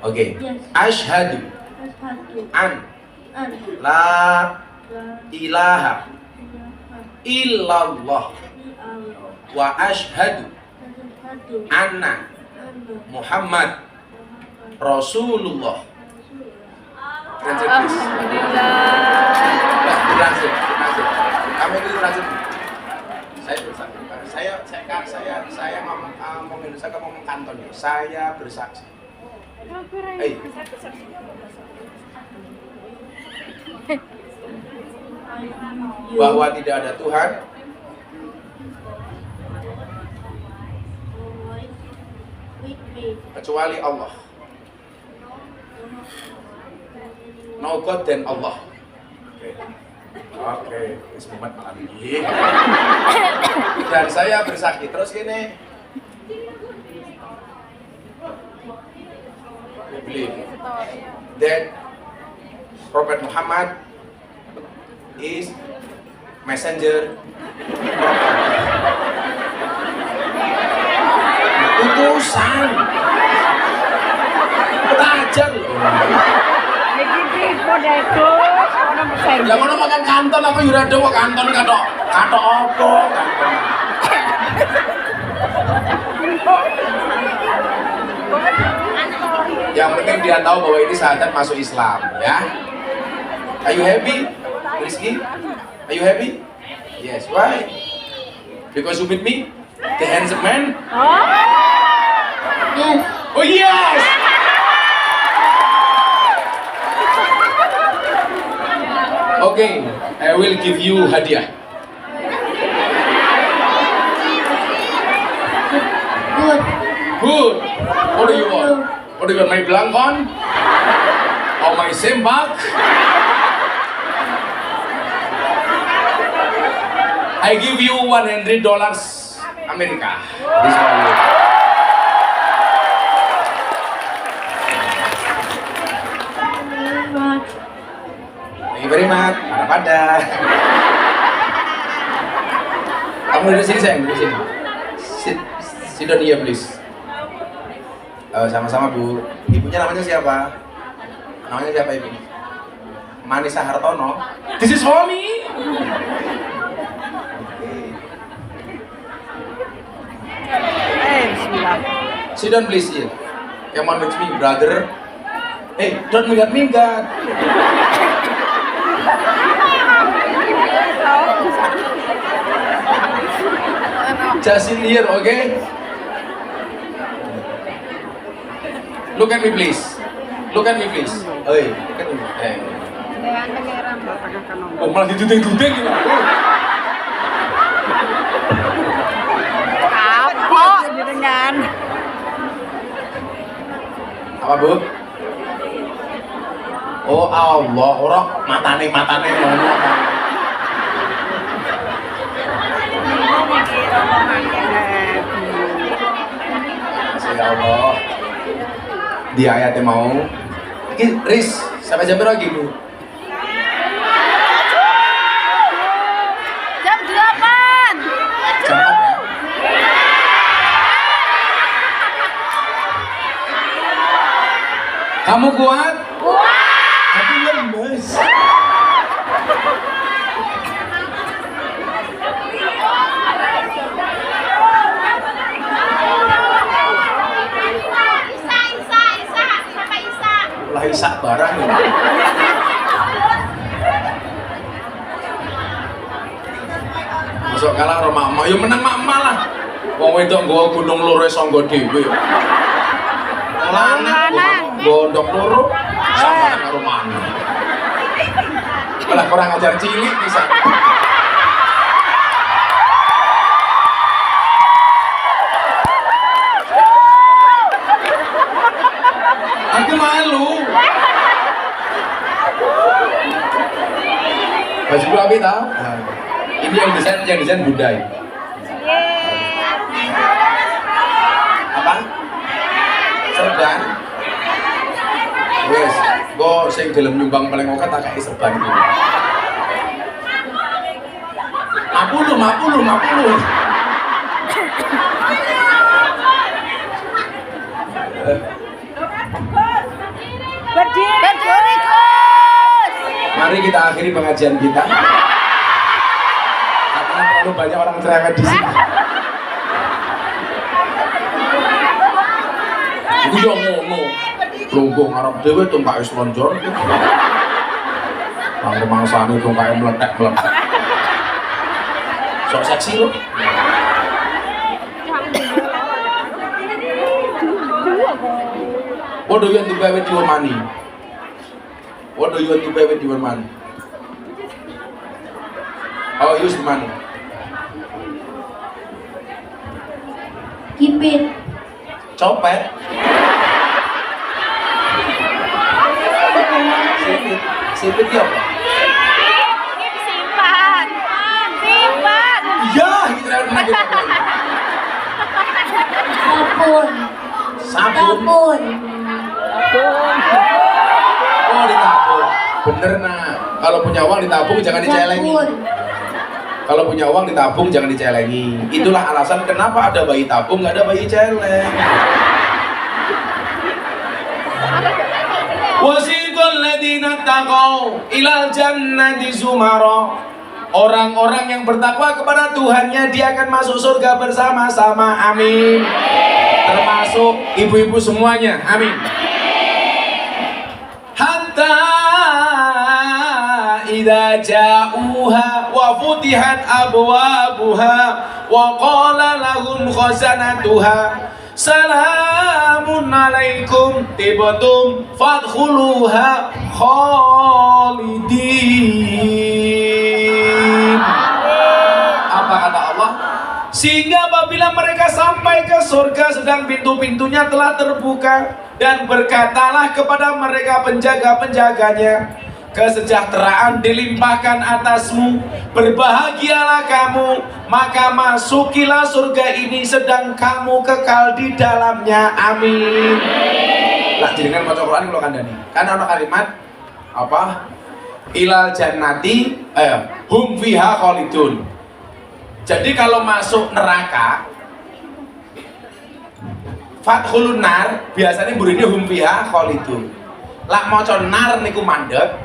Okay. Asyhadu an la ilaha illallah wa asyhadu anna Muhammad Rasulullah. Translate please. Translate. Kamu itu translate. Saya ngomong Indonesia, kamu ngomong Kanton ya. Saya bersaksi. Hey. Bahwa tidak ada Tuhan kecuali Allah. No God than Allah. Oke, Muhammad Ali. Dan saya bersaksi terus gini. I believe that Prophet Muhammad is messenger utusan pelajar lah ngono makan kanton apa yo rada kok kanton katok apa yang penting dia tahu bahwa ini syahadat masuk Islam ya. Are you happy? Rizky? Are you happy? Yes, why? Because you with me? The handsome man? Yes. Oh yes! Okay, I will give you hadiah. Good. What do you want? What do you want? My belangkon? Or my sembak? I give you $100 Amerika. This one. Thank you very much. Pada. Kamu duduk sini sayang, duduk sini. Sit down here please. Sama-sama Bu. Ibunya namanya siapa? Namanya siapa ibu? Manisa Hartono. This is for me. Bismillah. Sit down please here. Come on with me, brother. Hey, don't minggat-minggat. Just in here, okay? Look at me please. Look at me please. Hey, look at me. Hey. Oh, malah dituding-tuding gitu. Kapok dengan Apa Bu? Oh Allah, orang matane ngono. Ya Allah. Di ayatnya mau. Ini Riz, sampai jam berapa lagi Bu? Jam 8. Jam 4 ya? Kamu kuat? Kuat. Aku lemes. Isa, sampai Isa. omahe sak barang. Masuk kalah karo mak-mak, ya menang mak-mak lah. Wong wedok nggawa gunung loro iso nggo dhewe. Lanang gondok loro sama karo mana. Malah kurang ajar cilik bisa. Aku malu. Baju gua apa tau? Ini yang desain budaya. Apa? Serban. Wes, kok sing gelem nyumbang paling oke tak kayak serban iki. 50. Berdiri, Gus. Mari kita akhiri pengajian kita. Karena terlalu banyak orang cerewet di sini. Iku yo ngono. Lungguh ngarep dhewe tungkae slonjor. Nang rumangsane tungkae meletek-meletek. Sok seksi lho. What do you want to buy with your money? What do you want to buy with your money? How use the money? Keep it. Copet. Sipit ya apa? Simpan. Iya, gitu kan lagi. Sabun. Oh, ditabung. Bener nah. Kalau punya uang ditabung jangan dicelengi. Kalau punya uang ditabung jangan dicelengi. Itulah alasan kenapa ada bayi tabung nggak ada bayi celeng. Wasiqal ladzina taqaw ilal jannati zumara. Orang-orang yang bertakwa kepada Tuhannya dia akan masuk surga bersama-sama. Amin. Termasuk ibu-ibu semuanya. Amin. Hatta idza ja'uha wa futihat abwabuha wa qala lahum khazanatuha salamun alaikum tibtum fadkhuluha khalidin. Apa kata Allah? Sehingga apabila mereka sampai ke surga sedang pintu-pintunya telah terbuka dan berkatalah kepada mereka penjaga-penjaganya, kesejahteraan dilimpahkan atasmu, berbahagialah kamu, maka masukilah surga ini sedang kamu kekal di dalamnya. Amin. Lah jenengan maca Quran kula kandhani. Kan ana kalimat apa? Ilal jannati hum fiha khalidun. Jadi kalau masuk neraka fathulun nar biasanya burine hum fiha khalidun. Lak maca nar niku mandeg,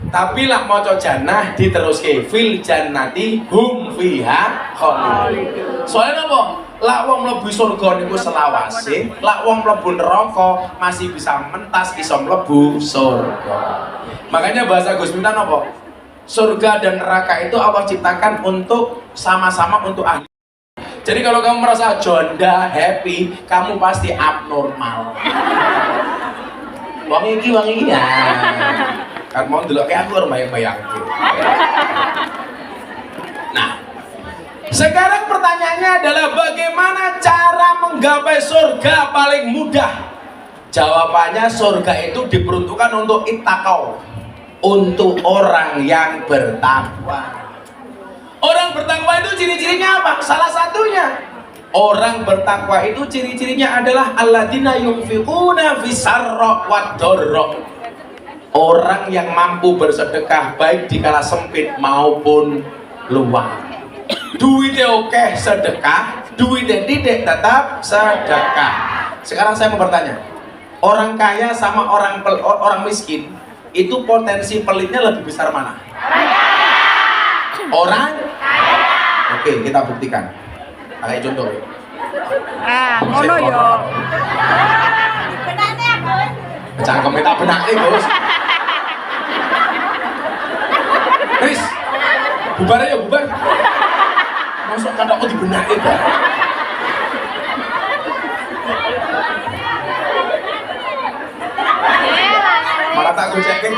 tapi lak maca jannah diteruske fil jannati hum fiha khalidun. Soalnya apa? Lak wong mlebu surga niku selawase, lak wong mlebu neraka masih bisa mentas iso mlebu surga. Makanya bahasa Gus Miftah apa? Surga dan neraka itu Allah ciptakan untuk sama-sama untuk ahli. Jadi kalau kamu merasa jonda, happy, kamu pasti abnormal. Wangi ya. Kan mau dulu kayak aku bayang-bayang. Nah, sekarang pertanyaannya adalah bagaimana cara menggapai surga paling mudah? Jawabannya surga itu diperuntukkan untuk ittaqau, untuk orang yang bertakwa. Orang bertakwa itu ciri-cirinya apa? Salah satunya, orang bertakwa itu ciri-cirinya adalah alladzina yunfiquna fisarra wad-dharra. Orang yang mampu bersedekah baik di kala sempit maupun luang. Duitnya oke sedekah, duitnya tidak tetap sedekah. Sekarang saya mau bertanya, orang kaya sama orang miskin itu potensi pelitnya lebih besar mana? Orang? Oke, kita buktikan. Kayak contoh ya. Ngono yo. Cangkeme tak benake, Bos. Wis. Bubar ya, bubar. Masuk kandakku dibenake, Pak. Malah tak gocekin.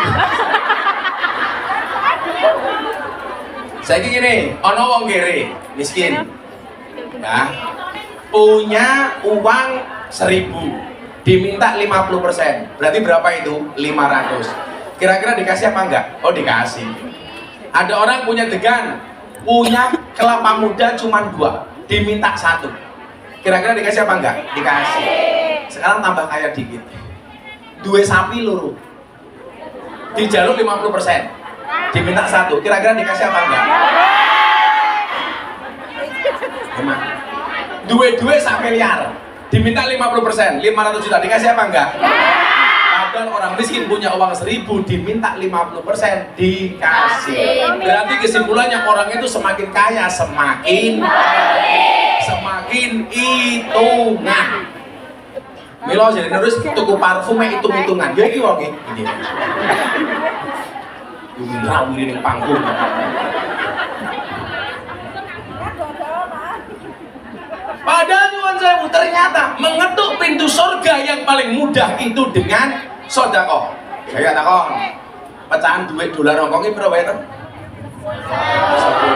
Saiki ngene, ana wong kere, miskin. Ya. Punya uang 1.000, diminta 50%. Berarti berapa itu? 500. Kira-kira dikasih apa enggak? Oh, dikasih. Ada orang punya degan, punya kelapa muda cuma 2, diminta 1. Kira-kira dikasih apa enggak? Dikasih. Sekarang tambah kaya dikit. 2 sapi loro. Dijaluk 50%. Diminta 1. Kira-kira dikasih apa enggak? Emang. 2 sak miliar. Diminta 50%, 500 juta. Dikasih apa enggak? Padahal orang miskin punya uang 1.000, diminta 50%, dikasih. Berarti kesimpulannya orang itu semakin kaya, semakin hitungan. Milo jadi terus tuku parfumnya hitung-hitungan. Ya iki wong iki. Rawiri ning panggung. Padahal nyuwun sewu, ternyata mengetuk pintu surga yang paling mudah itu dengan sedekah. Saya takon, pecahan duit dolar Hongkong ini berapa ya? 10,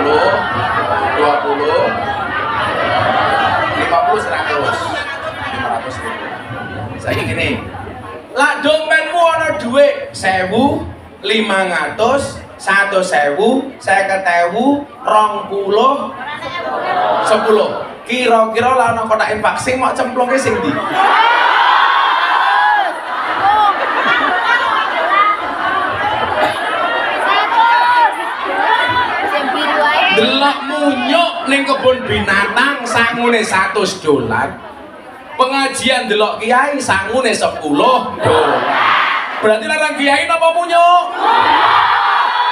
20, 50, 100, 500 ribu. Saya gini, lah dompetmu ada duit 1.000, 500, 1.000, 50.000, 20, 10. Kira-kira lah ana kotakin vaksin mau cemplungke sing ndi? Delok munyuk ning kebun binatang sangune $100. Pengajian delok kiai sangune $10. Berarti larang kiai napa munyuk?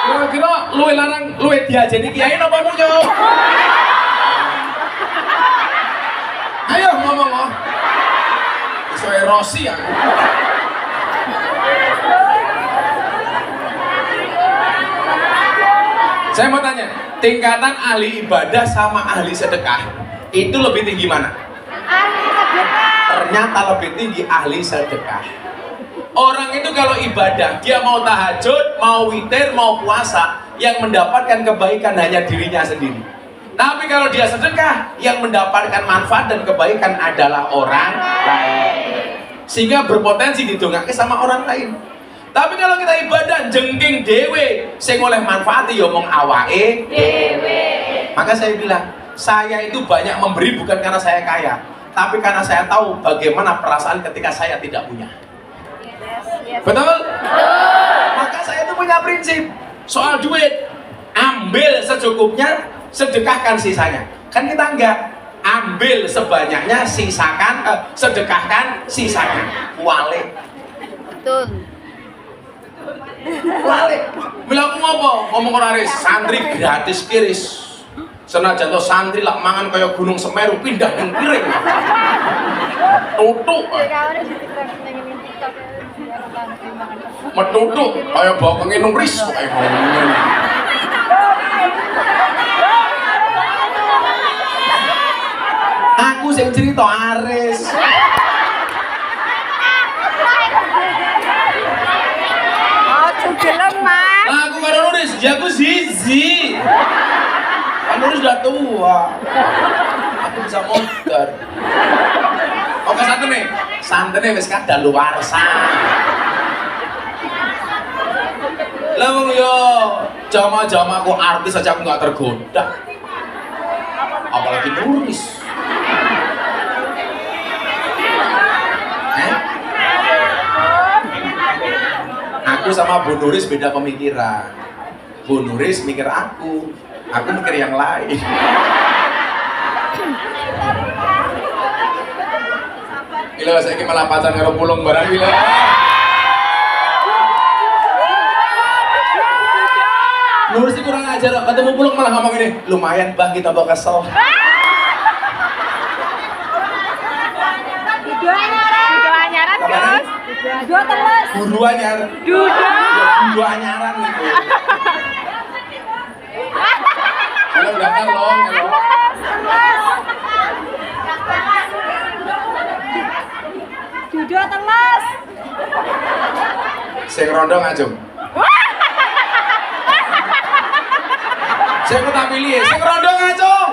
Kira-kira luwe diajeni kiai napa munyuk? Ayo ngomong loh. Sesuai Rossi ya. Saya mau tanya, tingkatan ahli ibadah sama ahli sedekah itu lebih tinggi mana? Ahli sedekah. Ternyata lebih tinggi ahli sedekah. Orang itu kalau ibadah, dia mau tahajud, mau witir, mau puasa, yang mendapatkan kebaikan hanya dirinya sendiri. Tapi kalau dia sedekah, yang mendapatkan manfaat dan kebaikan adalah orang lain. Sehingga berpotensi didongake sama orang lain. Tapi kalau kita ibadah jengking dewe, sing oleh manfaat ya omong awake dewe. Maka saya bilang, saya itu banyak memberi bukan karena saya kaya, tapi karena saya tahu bagaimana perasaan ketika saya tidak punya. Betul? Maka saya itu punya prinsip soal duit, ambil secukupnya, sedekahkan sisanya. Kan kita enggak, ambil sebanyaknya, sisakan, sedekahkan sisanya. Wale. Betul. Wale. Bilang ngopo? Ngomong orang Aris, santri gratis kiris. Senajan to santri lah mangan kaya Gunung Semeru pindah yang piring. Tutuk. Metutuk kaya bokenge nuris kok aku sing cerita Aris. Oh, cugelem, Mas. Aku karo nuris, ya aku Zizi. Kan nuris udah tua. Aku bisa motor. Oke santene wis kadaluwarsa. Lah wong yo jama-jama aku artis aja aku nggak tergoda. Apalagi nulis. Aku sama Bu Nuris beda pemikiran. Bu Nuris mikir aku mikir yang lain. Gila saya ini malah pacaran karo pulung barang gila. Nuris kurang ajar, ketemu pulung malah ngomong ini, lumayan bah kita bawa kesel. Video anyaran, Gus. Dua teles. Guru anyar. Duda. Ya guru anyaran itu. Kalau daftar loh, Duda teles. sing rondo ngajung. Sing tak pilih, sing rondo ngajung.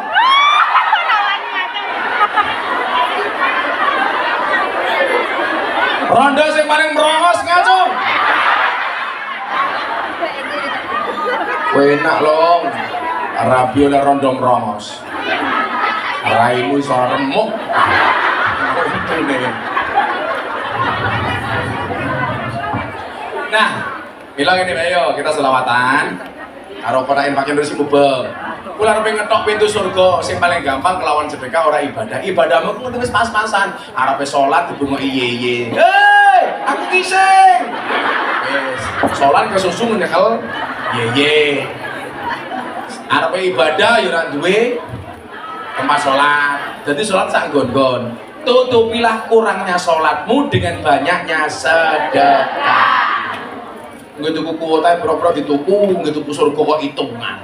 Rondo sing paling merongos ngajung. Enak loh. Rabi oleh rondo merongos. Raimu iso remuk. Nah, bilang ini ayo kita selawatan. Karo kotakin pakai bersih mubeng. Kula arep ngetok pintu surga sing paling gampang kelawan sedekah ora ibadah. Ibadahmu ku wis pas-pasan. Arepe salat dibungoki iye-iye. Hei, aku kising. Wis, salat kesusu nyekel iye-iye. Arepe ibadah ya ora duwe tempat salat. Jadi salat sak nggon-nggon. Tutupilah kurangnya salatmu dengan banyaknya sedekah. Nggak tuku kuota pura-pura dituku, nggak tuku surga kok hitungan.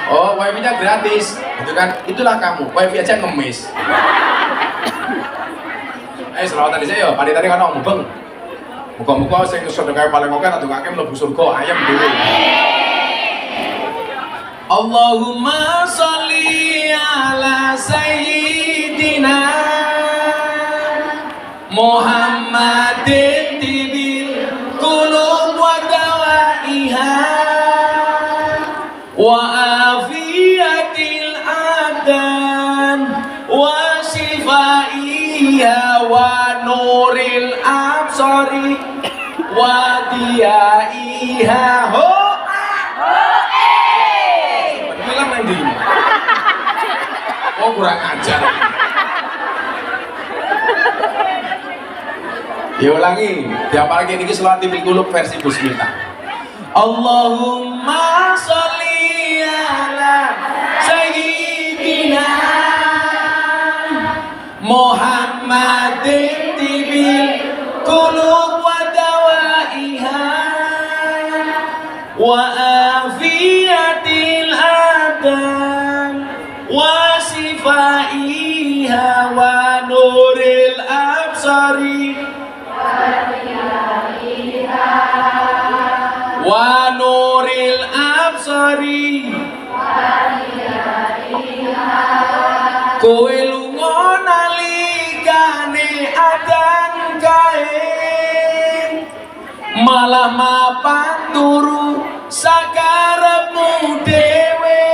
Oh, wifi-nya gratis, gitu kan? Itulah kamu, wifi aja ngemis. Selawatan di saya, padi tadi kan ngomong bang. Muka-muka sing sedekah paling oke atau ngake mlebu surga ayam dulu. Allahumma sholli ala sayyidina Muhammadin tibil qulub wa dawaiha wa afiyatil abdan wa shifaiha wa nuril absari wa diyaiha ho bilang nanti oh kurang ajar. Ya ulangi, diapa lagi ini selawat tibil qulub versi Bismillah. Allahumma sholli ala sayyidina Muhammadin tibil qulub wa dawaiha wa afiyatil abdan wa sifaiha wa nuril absari wa nuril absari kowe lunga nalikane adan kae malah mapan turu sakarepmu dhewe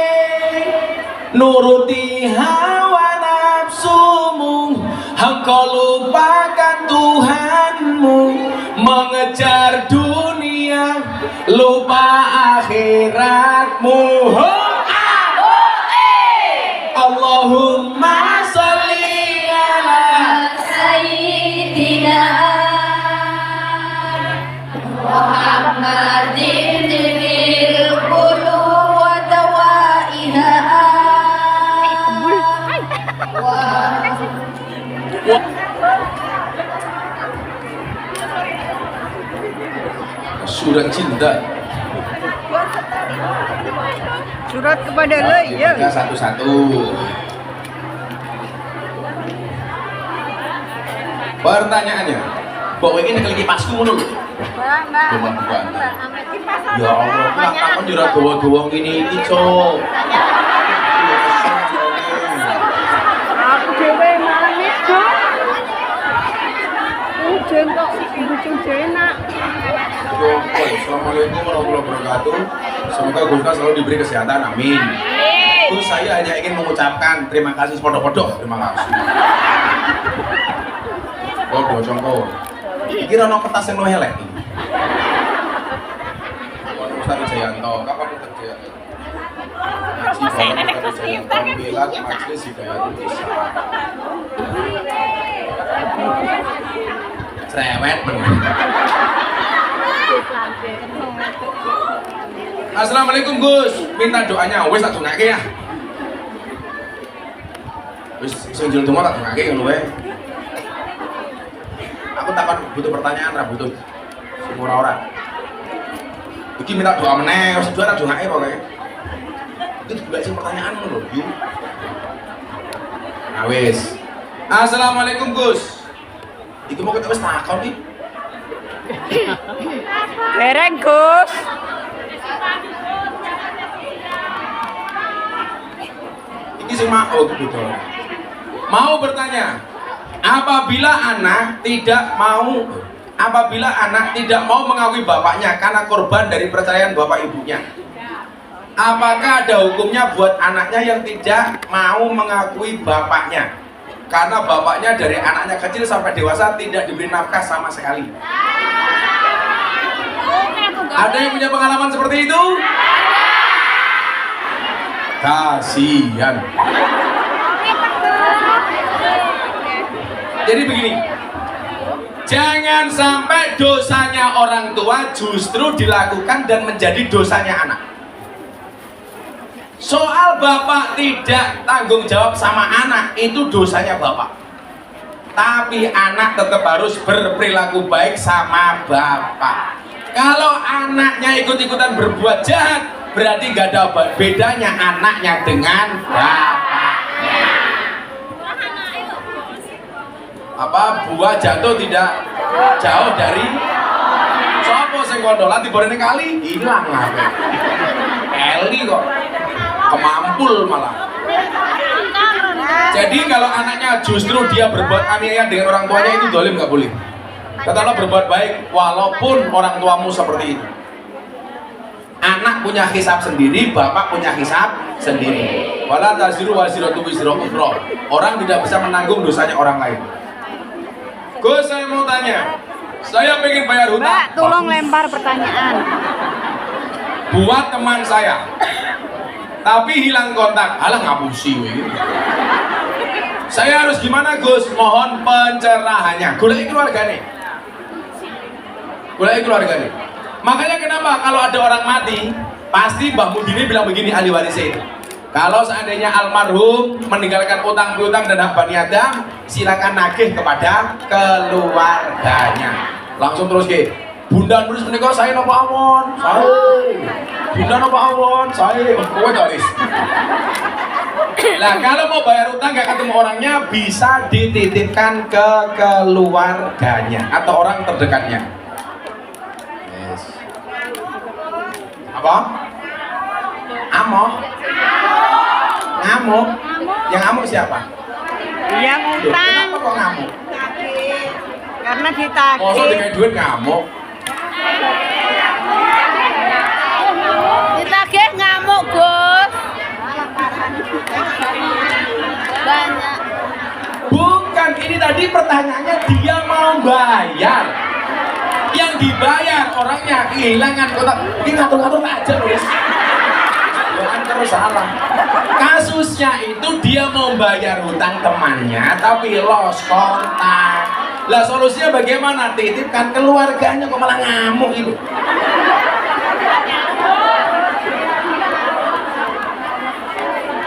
nuruti hawa nafsumu engkau lupakan Tuhanmu mengejar dunia lupa akhiratmu. Allahumma sholli ala Sayyidina Muhammadin bil qulub wa dawaiha surat cinta. Surat kepada Allah ya. Satu-satu. Pertanyaannya, bahwa ini negeri kipasku ngono lho. Rumah bukan. Ya Allah, lah takon jura gawa-gawa ngene iki, Cuk. Aku dhewe manis, Cuk. Ujen kok bujuk enak. Assalamualaikum warahmatullahi wabarakatuh. Semoga Gus selalu diberi kesehatan, amin. Terus saya hanya ingin mengucapkan terima kasih podo-podo, terima kasih. Podo contoh. Iki ono kertas yang lo helek. Ustaz Jayanto, kapan kerja? Pembela Majelis Hidayatul Islam. Cerewet bener. Assalamualaikum Gus, minta doanya, wes tak dongake ya. Wes sing jero donga tak dongake ngono wae. takon butuh pertanyaan ra butuh. Ora. Iki minta doa meneh, wis doa doae pokoke. Itu juga sing pertanyaan lho, yuk. Nah wis. Assalamualaikum Gus. Iki mau kita wis takon iki. Lereng Gus. Iki sing mau gitu. Mau bertanya, apabila anak tidak mau mengakui bapaknya karena korban dari perceraian bapak ibunya, apakah ada hukumnya buat anaknya yang tidak mau mengakui bapaknya karena bapaknya dari anaknya kecil sampai dewasa tidak diberi nafkah sama sekali? Ada yang punya pengalaman seperti itu? Kasihan. Jadi begini, jangan sampai dosanya orang tua justru dilakukan dan menjadi dosanya anak. Soal bapak tidak tanggung jawab sama anak, itu dosanya bapak. Tapi anak tetap harus berperilaku baik sama bapak. Kalau anaknya ikut-ikutan berbuat jahat, berarti gak ada bedanya anaknya dengan bapaknya. Apa buah jatuh tidak jauh dari sopo sing kondolan tiborene kali hilang apa Eli kok kemampul malah. Jadi kalau anaknya justru dia berbuat aniaya dengan orang tuanya, itu dolim, nggak boleh. Katakanlah berbuat baik walaupun orang tuamu seperti itu. Anak punya hisab sendiri, bapak punya hisab sendiri. Wala taziru waziratu wizra ukhra. Orang tidak bisa menanggung dosanya orang lain. Gus, saya mau tanya, saya pengen bayar hutang. Mbak, tolong lempar pertanyaan. Buat teman saya, tapi hilang kontak. Alah ngapusi weh. Saya harus gimana Gus? Mohon pencerahannya. Goleki keluargane. Makanya kenapa kalau ada orang mati, pasti Mbah Mudine bilang begini ahli warisnya itu. Kalau seandainya almarhum meninggalkan utang piutang dan hak Bani Adam, silakan nagih kepada keluarganya. Langsung terus ke Bunda terus menikah saya nopo awon, saya. Bunda nopo awon, saya. Kowe tak wis. Nah, kalau mau bayar utang gak ketemu orangnya, bisa dititipkan ke keluarganya atau orang terdekatnya. Yes. Apa? Amok? Ngamuk? Yang ngamuk siapa? Yang Loh, utang kenapa kok ngamuk? karena Masa ditagih. dikasih duit ngamuk? Ditagih ngamuk, Gus. Banyak. Bukan, ini tadi pertanyaannya dia mau bayar. Yang dibayar orangnya kehilangan kotak. Ini ngatur-ngatur aja nulis. Jangan terus salah. Kasusnya itu dia mau bayar hutang temannya tapi lost kontak. Lah solusinya bagaimana? Titipkan keluarganya, kok malah ngamuk itu.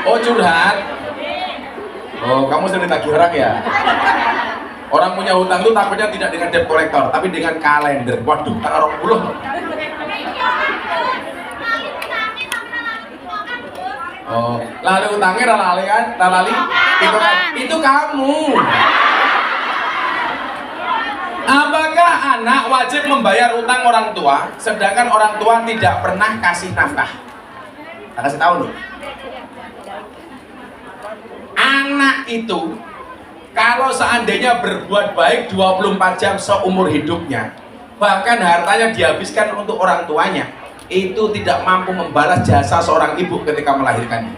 Oh curhat. Oh kamu sering ditagih orang ya? Orang punya hutang itu takutnya tidak dengan debt collector tapi dengan kalender. Waduh, tanggal 20. Oh, lali utangnya lali kan? Lali itu kamu. Apakah anak wajib membayar utang orang tua sedangkan orang tua tidak pernah kasih nafkah? Tak kasih tahu loh. Anak itu kalau seandainya berbuat baik 24 jam seumur hidupnya, bahkan hartanya dihabiskan untuk orang tuanya, itu tidak mampu membalas jasa seorang ibu ketika melahirkannya.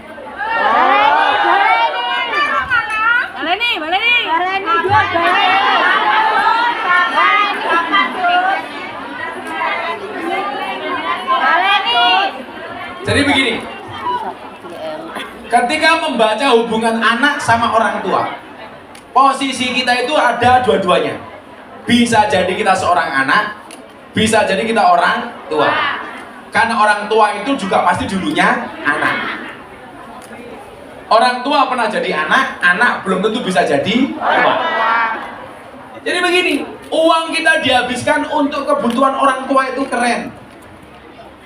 Jadi begini, ketika membaca hubungan anak sama orang tua, posisi kita itu ada dua-duanya. Bisa jadi kita seorang anak, bisa jadi kita orang tua. Karena orang tua itu juga pasti dulunya anak. Orang tua pernah jadi anak, anak belum tentu bisa jadi tua. Jadi begini, Uang kita dihabiskan untuk kebutuhan orang tua itu keren.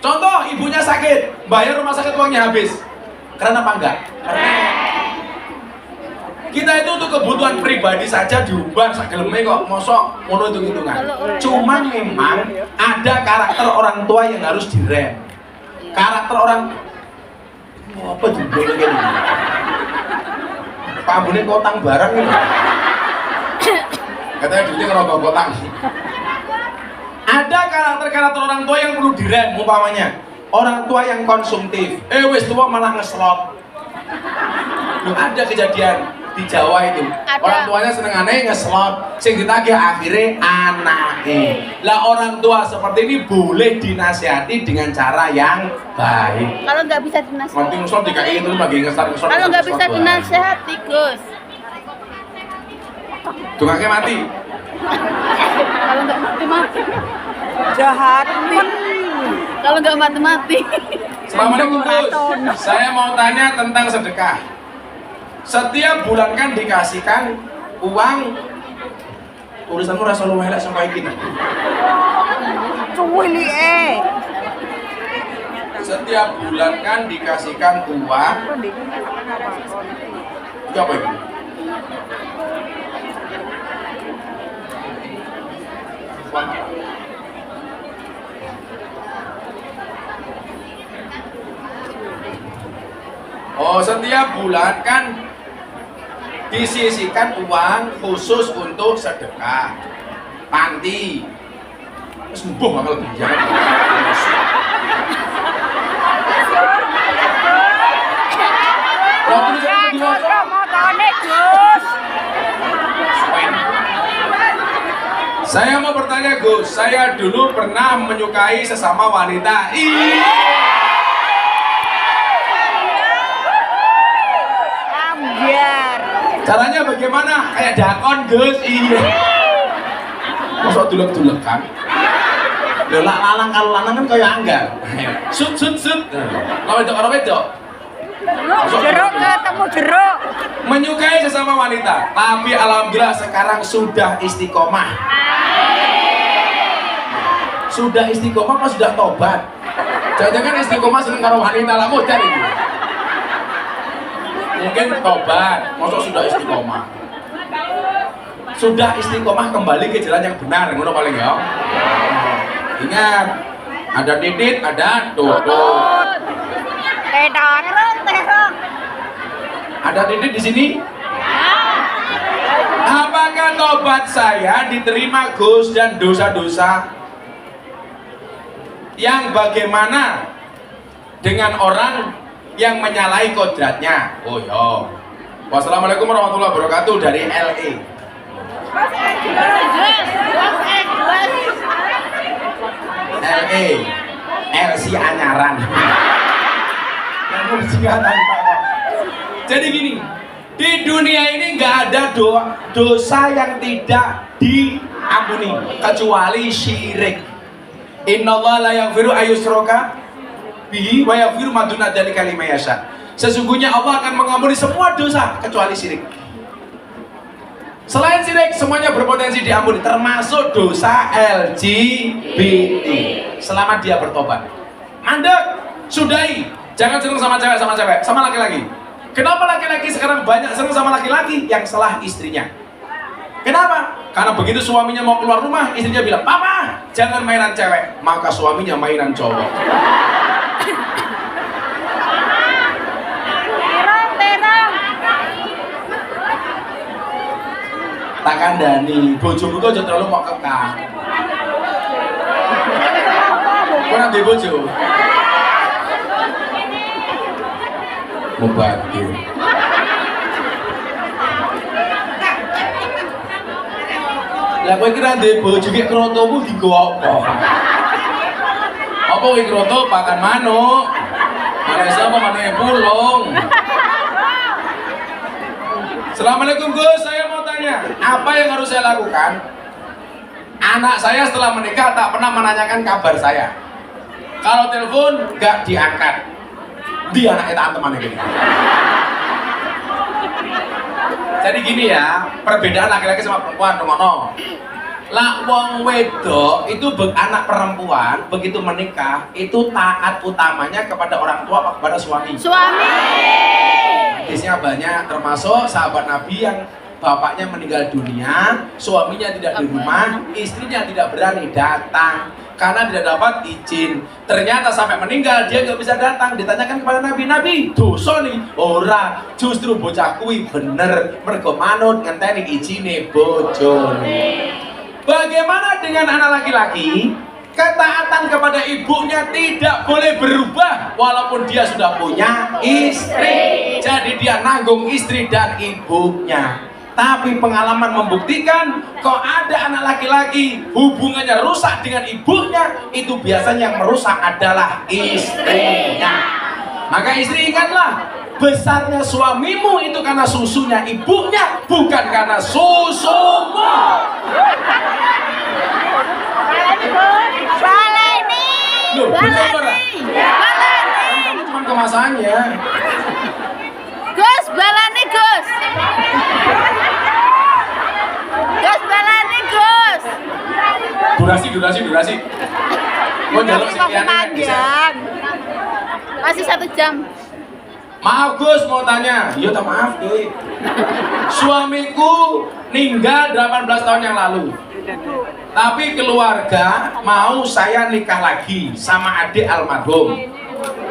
Contoh, ibunya sakit, bayar rumah sakit uangnya habis. Keren apa enggak? Keren. Kita itu untuk kebutuhan pribadi saja diubah sageleme kok, mosok ngono hitung-hitungan. Cuman memang ada karakter orang tua yang harus direm. Karakter orang apa juga kayak gini. Pak Bune kotang barang gitu. Katanya duitnya ngerokok kotang. Ada karakter-karakter orang tua yang perlu direm, umpamanya orang tua yang konsumtif, wis tua malah ngeslot. Loh, ada kejadian di Jawa itu. Ada. Orang tuanya senengane ngeslot, sing ditagih akhirnya anake. Lah orang tua seperti ini boleh dinasihati dengan cara yang baik. Kalau nggak bisa dinasihati. Nanti ngeslot DKI terus lagi ngeslot. Kalau nggak bisa dinasihati, Gus. Dungake mati. Kalau nggak mati. Jahat. Kalau nggak mati. Assalamualaikum Gus. Saya mau tanya tentang sedekah. Setiap bulan kan dikasihkan uang. Urusanmu rasa lu elek sampai gini. Cuwili Setiap bulan kan dikasihkan uang. Itu apa itu? Uang apa? Oh, setiap bulan kan disisihkan uang khusus untuk sedekah panti. Terus mbuh bakal biaya. Saya mau bertanya Gus, saya dulu pernah menyukai sesama wanita. Biar. Caranya bagaimana? Kayak dakon Gus. Iya. Masa dulek-dulek kan? Lho lak lanang kalau lanang kan kayak anggar. Sut. Kalau wedok. Jeruk ketemu jeruk. Menyukai sesama wanita, tapi alhamdulillah sekarang sudah istiqomah. Sudah istiqomah apa sudah tobat? Jangan-jangan istiqomah seneng karo wanita lah modar itu. Mungkin tobat, maksud sudah istiqomah. Sudah istiqomah kembali ke jalan yang benar, ngono paling ya. Ingat, ada titit, ada tutut. Terong. Ada titik di sini? Apakah tobat saya diterima Gus dan dosa-dosa yang bagaimana dengan orang yang menyalahi kodratnya? Oh ya. Wassalamualaikum warahmatullahi wabarakatuh dari LA. LA, LC Anyaran. Jadi gini, di dunia ini nggak ada dosa yang tidak diampuni kecuali syirik. Innallaha la yaghfiru ayyushraka bihi wa yaghfiru ma duna dzalika liman yasha. Sesungguhnya Allah akan mengampuni semua dosa kecuali syirik. Selain syirik semuanya berpotensi diampuni, termasuk dosa LGBT. Selama dia bertobat. Mandek, sudahi. Jangan seneng sama cewek, sama laki-laki. Kenapa laki-laki sekarang banyak seneng sama laki-laki yang salah istrinya? Kenapa? Karena begitu suaminya mau keluar rumah, istrinya bilang, "Papa, jangan mainan cewek." Maka suaminya mainan cowok. Terong. Tak kandani, bojomu kok aja terlalu mau kekang. Kau nanti bojo? Mubadir. Lah kowe kira ndek bojo ki krotomu digo apa? Apa kowe kroto pakan manuk? Mana sapa manuk pulung? Assalamualaikum Gus, saya mau tanya, apa yang harus saya lakukan? Anak saya setelah menikah tak pernah menanyakan kabar saya. Kalau telepon gak diangkat. Dia anaknya teman ini. Jadi gini ya, perbedaan laki-laki sama perempuan, Romono. Lah wong wedok itu anak perempuan begitu menikah itu taat utamanya kepada orang tua apa kepada suami? Suami. Hadisnya banyak, termasuk sahabat Nabi yang bapaknya meninggal dunia, suaminya tidak di rumah, istrinya tidak berani datang karena tidak dapat izin. Ternyata sampai meninggal dia nggak bisa datang. Ditanyakan kepada Nabi, Nabi dosa nih? Ora, justru bocah kuwi bener mergo manut ngenteni izine bojone. Bagaimana dengan anak laki-laki? Ketaatan kepada ibunya tidak boleh berubah walaupun dia sudah punya istri. Jadi dia nanggung istri dan ibunya. Tapi pengalaman membuktikan kok ada anak laki-laki hubungannya rusak dengan ibunya, itu biasanya yang merusak adalah istrinya. Maka istri ingatlah, besarnya suamimu itu karena susunya ibunya, bukan karena susumu. Baleni. Loh, bener ora? Balani. Cuma kemasannya. Gus, balani Gus. Gus, balani Gus. Durasi. Kok jaluk Kok sekian panjang. Masih 1 jam. Maaf Gus, mau tanya. Iya tak maaf Ki. Suamiku meninggal 18 tahun yang lalu. Tapi keluarga mau saya nikah lagi sama adik almarhum.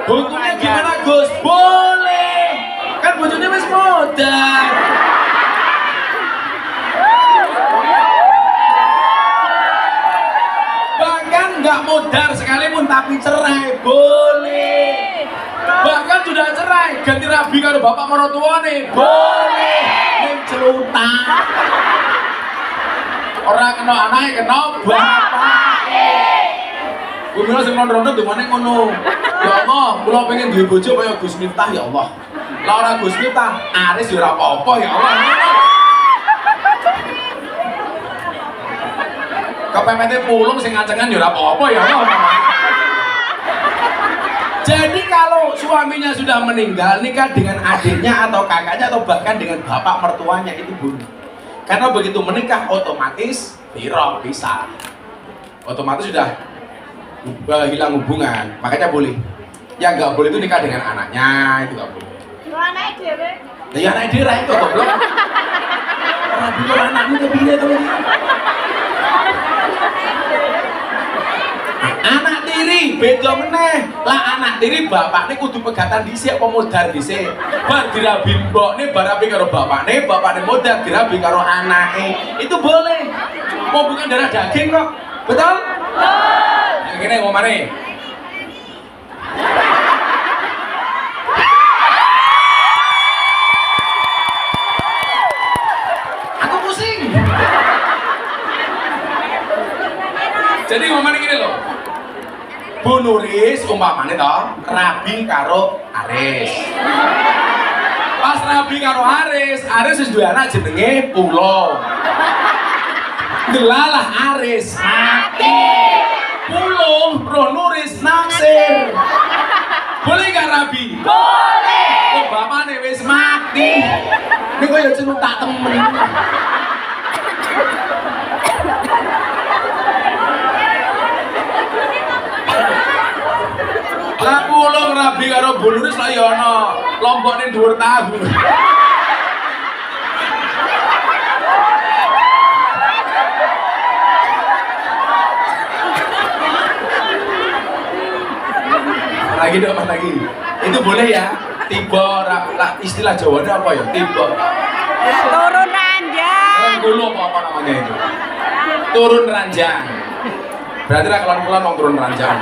Hukumnya gimana Gus? Boleh. Kan bojone wis modal. Bahkan nggak modal sekalipun tapi cerai boleh. Bahkan sudah cerai ganti rabi karo bapak marotuane boleh. Ning celutak. Orang kena anaknya kena bapake. Kuwi sing rondo-rondo dumane ngono. Ya Allah, kula pengen duwe bojo kaya Gus Miftah ya Allah. Lah ora Gus Miftah, Aris ya ora apa-apa ya Allah. Kepepete pulung sing ngacengan ya ora apa-apa ya Allah. Jadi kalau suaminya sudah meninggal, nikah dengan adiknya atau kakaknya atau bahkan dengan bapak mertuanya itu boleh. Karena begitu menikah otomatis bisa. Otomatis sudah hilang hubungan, makanya boleh. Yang nggak boleh itu nikah dengan anaknya, itu nggak boleh. Anaknya dhewe. Lah ya anaknya dia itu goblok. Ora bisa anakmu ke piye to iki? Anak tiri beda meneh. Lah anak tiri bapakne kudu pegatan dhisik apa modar dhisik. Bar dirabi mbokne bar rabi karo bapakne modar dirabi karo anake. Itu boleh. Mau bukan darah daging kok. Betul? Betul. Yang kene ngomane. Aku pusing. Jadi ngomane gini loh. Bu Nuris umpamane toh rabi karo Aris. Pas rabi karo Aris wis duwe anak jenenge Pulo. Delalah Aris mati. Pulo Roh Nuris naksir. Boleh gak rabi? Boleh. Kok bapakne wis mati. Ini kok ya cerita temen. Lah pulung rabi karo Bu Nuris lah ya ana lombok ning dhuwur tahu. Lagi dong lagi. Itu boleh ya? Tiba istilah Jawanya apa ya? Tiba. Turun ranjang. Renggulo apa namanya itu? Turun ranjang. Berarti lah kalau mau turun ranjang.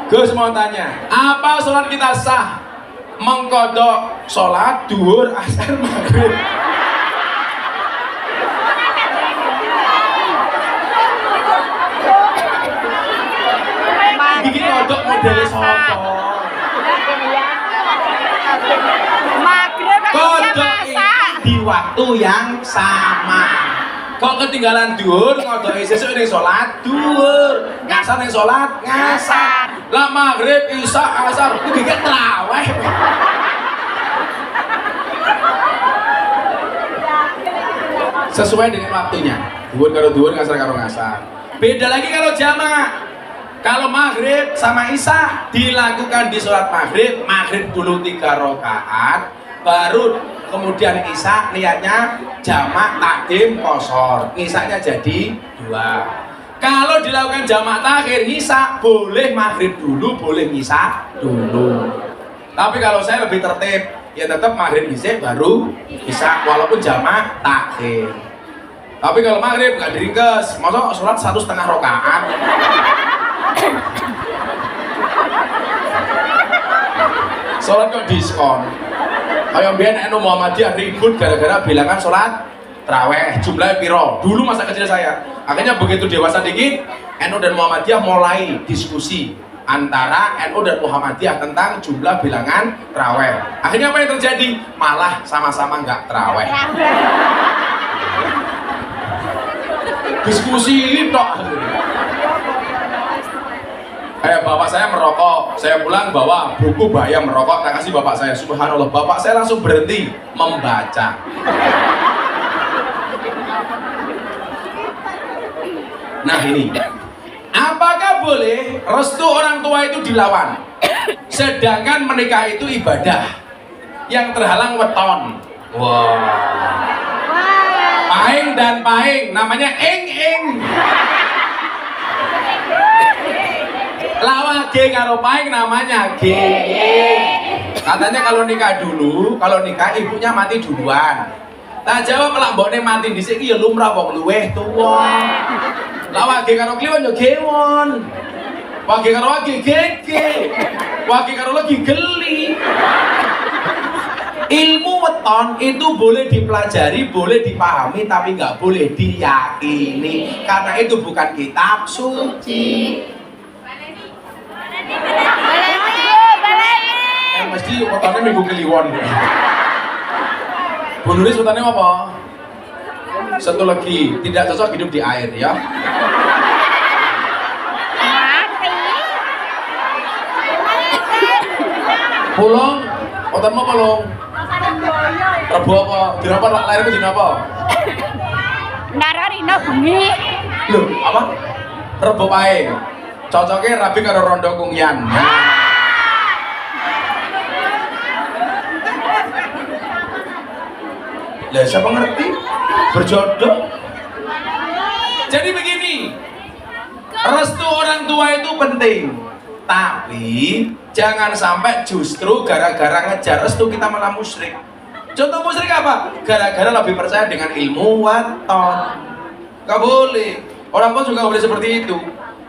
Gus mau tanya, apa sholat kita sah? Mengkodok sholat, duhur, asar, maghrib. Iki kodok modelnya sopo? Maghrib Kodok di waktu yang sama. Kok ketinggalan duhur, ngodok sesuk ning sholat duhur, ngasar ning sholat ngasar. Lah maghrib, isya, asar, iki gak traweh. sesuai dengan waktunya. Dhuwur karo dhuwur, ngasar karo ngasar. Beda lagi kalau jamak. Kalau maghrib sama isya dilakukan di sholat maghrib, maghrib dulu 3 rakaat, baru kemudian isya niatnya jamak takdim qashar, isyanya jadi 2. Kalau dilakukan jamak takhir isya boleh maghrib dulu, boleh isya dulu. Tapi kalau saya lebih tertib, ya tetap maghrib isya baru isya walaupun jamak takhir. Tapi kalau maghrib nggak diringkes, masa sholat 1,5 rakaat. Sholat kok diskon. Kayak mbiyen NU Muhammadiyah ribut gara-gara bilangan sholat tarawih jumlahnya piro. Dulu masa kecil saya. Akhirnya begitu dewasa dikit, NU dan Muhammadiyah mulai diskusi antara NU dan Muhammadiyah tentang jumlah bilangan tarawih. Akhirnya apa yang terjadi? Malah sama-sama nggak tarawih. Diskusi tok. Bapak saya merokok, saya pulang bawa buku bahaya merokok, tak kasih bapak saya. Subhanallah, bapak saya langsung berhenti membaca. Nah ini, apakah boleh restu orang tua itu dilawan? Sedangkan menikah itu ibadah yang terhalang weton. Wow. Paing dan paing, namanya eng. Lawa ge karo paing namanya ge. Katanya kalau nikah dulu, kalau nikah ibunya mati duluan. Tak jawab lah mbokne mati dhisik iki ya lumrah wong luweh tuwa. Lawa ge karo kliwon ya gewon. Wage karo wage gege. Wage karo lagi geli. Ilmu weton itu boleh dipelajari, boleh dipahami, tapi nggak boleh diyakini karena itu bukan kitab suci. Mesti wetonnya minggu kliwon. Bu Nuris wetonnya apa? Satu lagi, tidak cocok hidup di air ya. Pulong, wetonmu apa long? Rebo apa? Dina apa? Lahirmu dina apa? Nararina bengi. Loh, apa? Rebo paing. Cocoknya rabi karo rondo kungyan. Lah siapa ngerti? Berjodoh. Jadi begini, restu orang tua itu penting. Tapi jangan sampai justru gara-gara ngejar restu kita malah musyrik. Contoh musyrik apa? Gara-gara lebih percaya dengan ilmu waton. Gak boleh. Orang tua juga boleh seperti itu.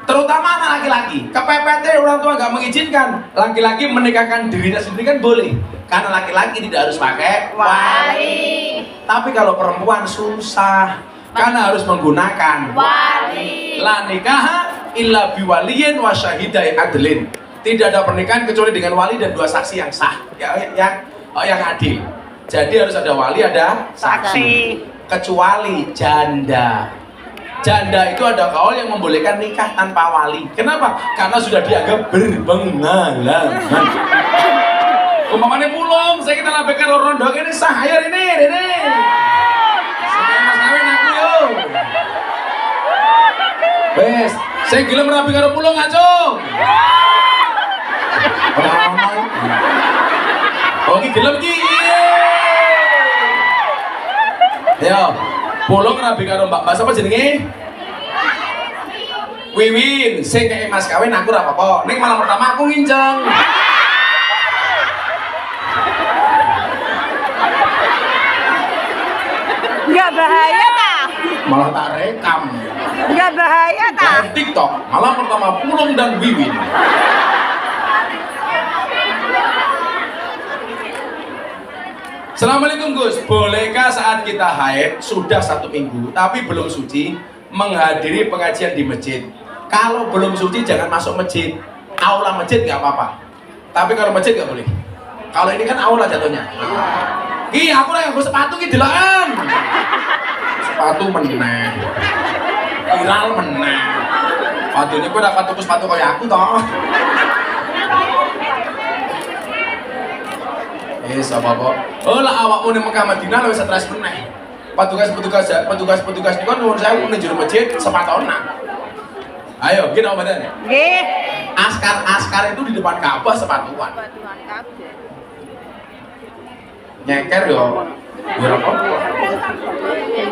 Terutama anak laki-laki. Kepepetnya orang tua gak mengizinkan. Laki-laki menikahkan dirinya sendiri kan boleh. Karena laki-laki tidak harus pakai wali. Tapi kalau perempuan susah. Karena harus menggunakan wali. La nikaha illa biwaliyin wa syahidai adlin. Tidak ada pernikahan kecuali dengan wali dan 2 saksi yang sah, yang adil. Jadi harus ada wali, ada saksi. Kecuali janda. Janda itu ada kaul yang membolehkan nikah tanpa wali. Kenapa? Karena sudah dianggap berpengalaman. Umpamanya pulung, saya kita labekkan rondo ini sah air ini. Saya mas kawin aku yo. Wes, saya gila merapi karo pulung ngacung. Oke, gelem iki. Yo, pulung rabi karo Mbak Mas apa jenenge? Wiwin, sing kaya mas kawin aku ora apa-apa. Ning malam pertama aku nginceng. Enggak bahaya tak? Malah tak rekam. Enggak bahaya tak? Live TikTok, malam pertama Pulung dan Wiwin. Assalamualaikum Gus, bolehkah saat kita haid sudah 1 minggu tapi belum suci menghadiri pengajian di masjid? Kalau belum suci jangan masuk masjid. Aula masjid nggak apa-apa. Tapi kalau masjid nggak boleh. Kalau ini kan aula jatuhnya. Ki aku ora nggo sepatu ki deloken. Sepatu meneh. Viral meneh. Padune kowe ora tuku sepatu kaya aku toh. Sapa kok? Oh lah awakmu ning Mekah Madinah wis stres meneh. petugas ini kan nuwun sewu ning jero masjid sepatonan. Ayo, gini apa badan? Nggih. Askar itu di depan Ka'bah sepatuan. Batuan kabeh. Nyeker yo. Ya apa?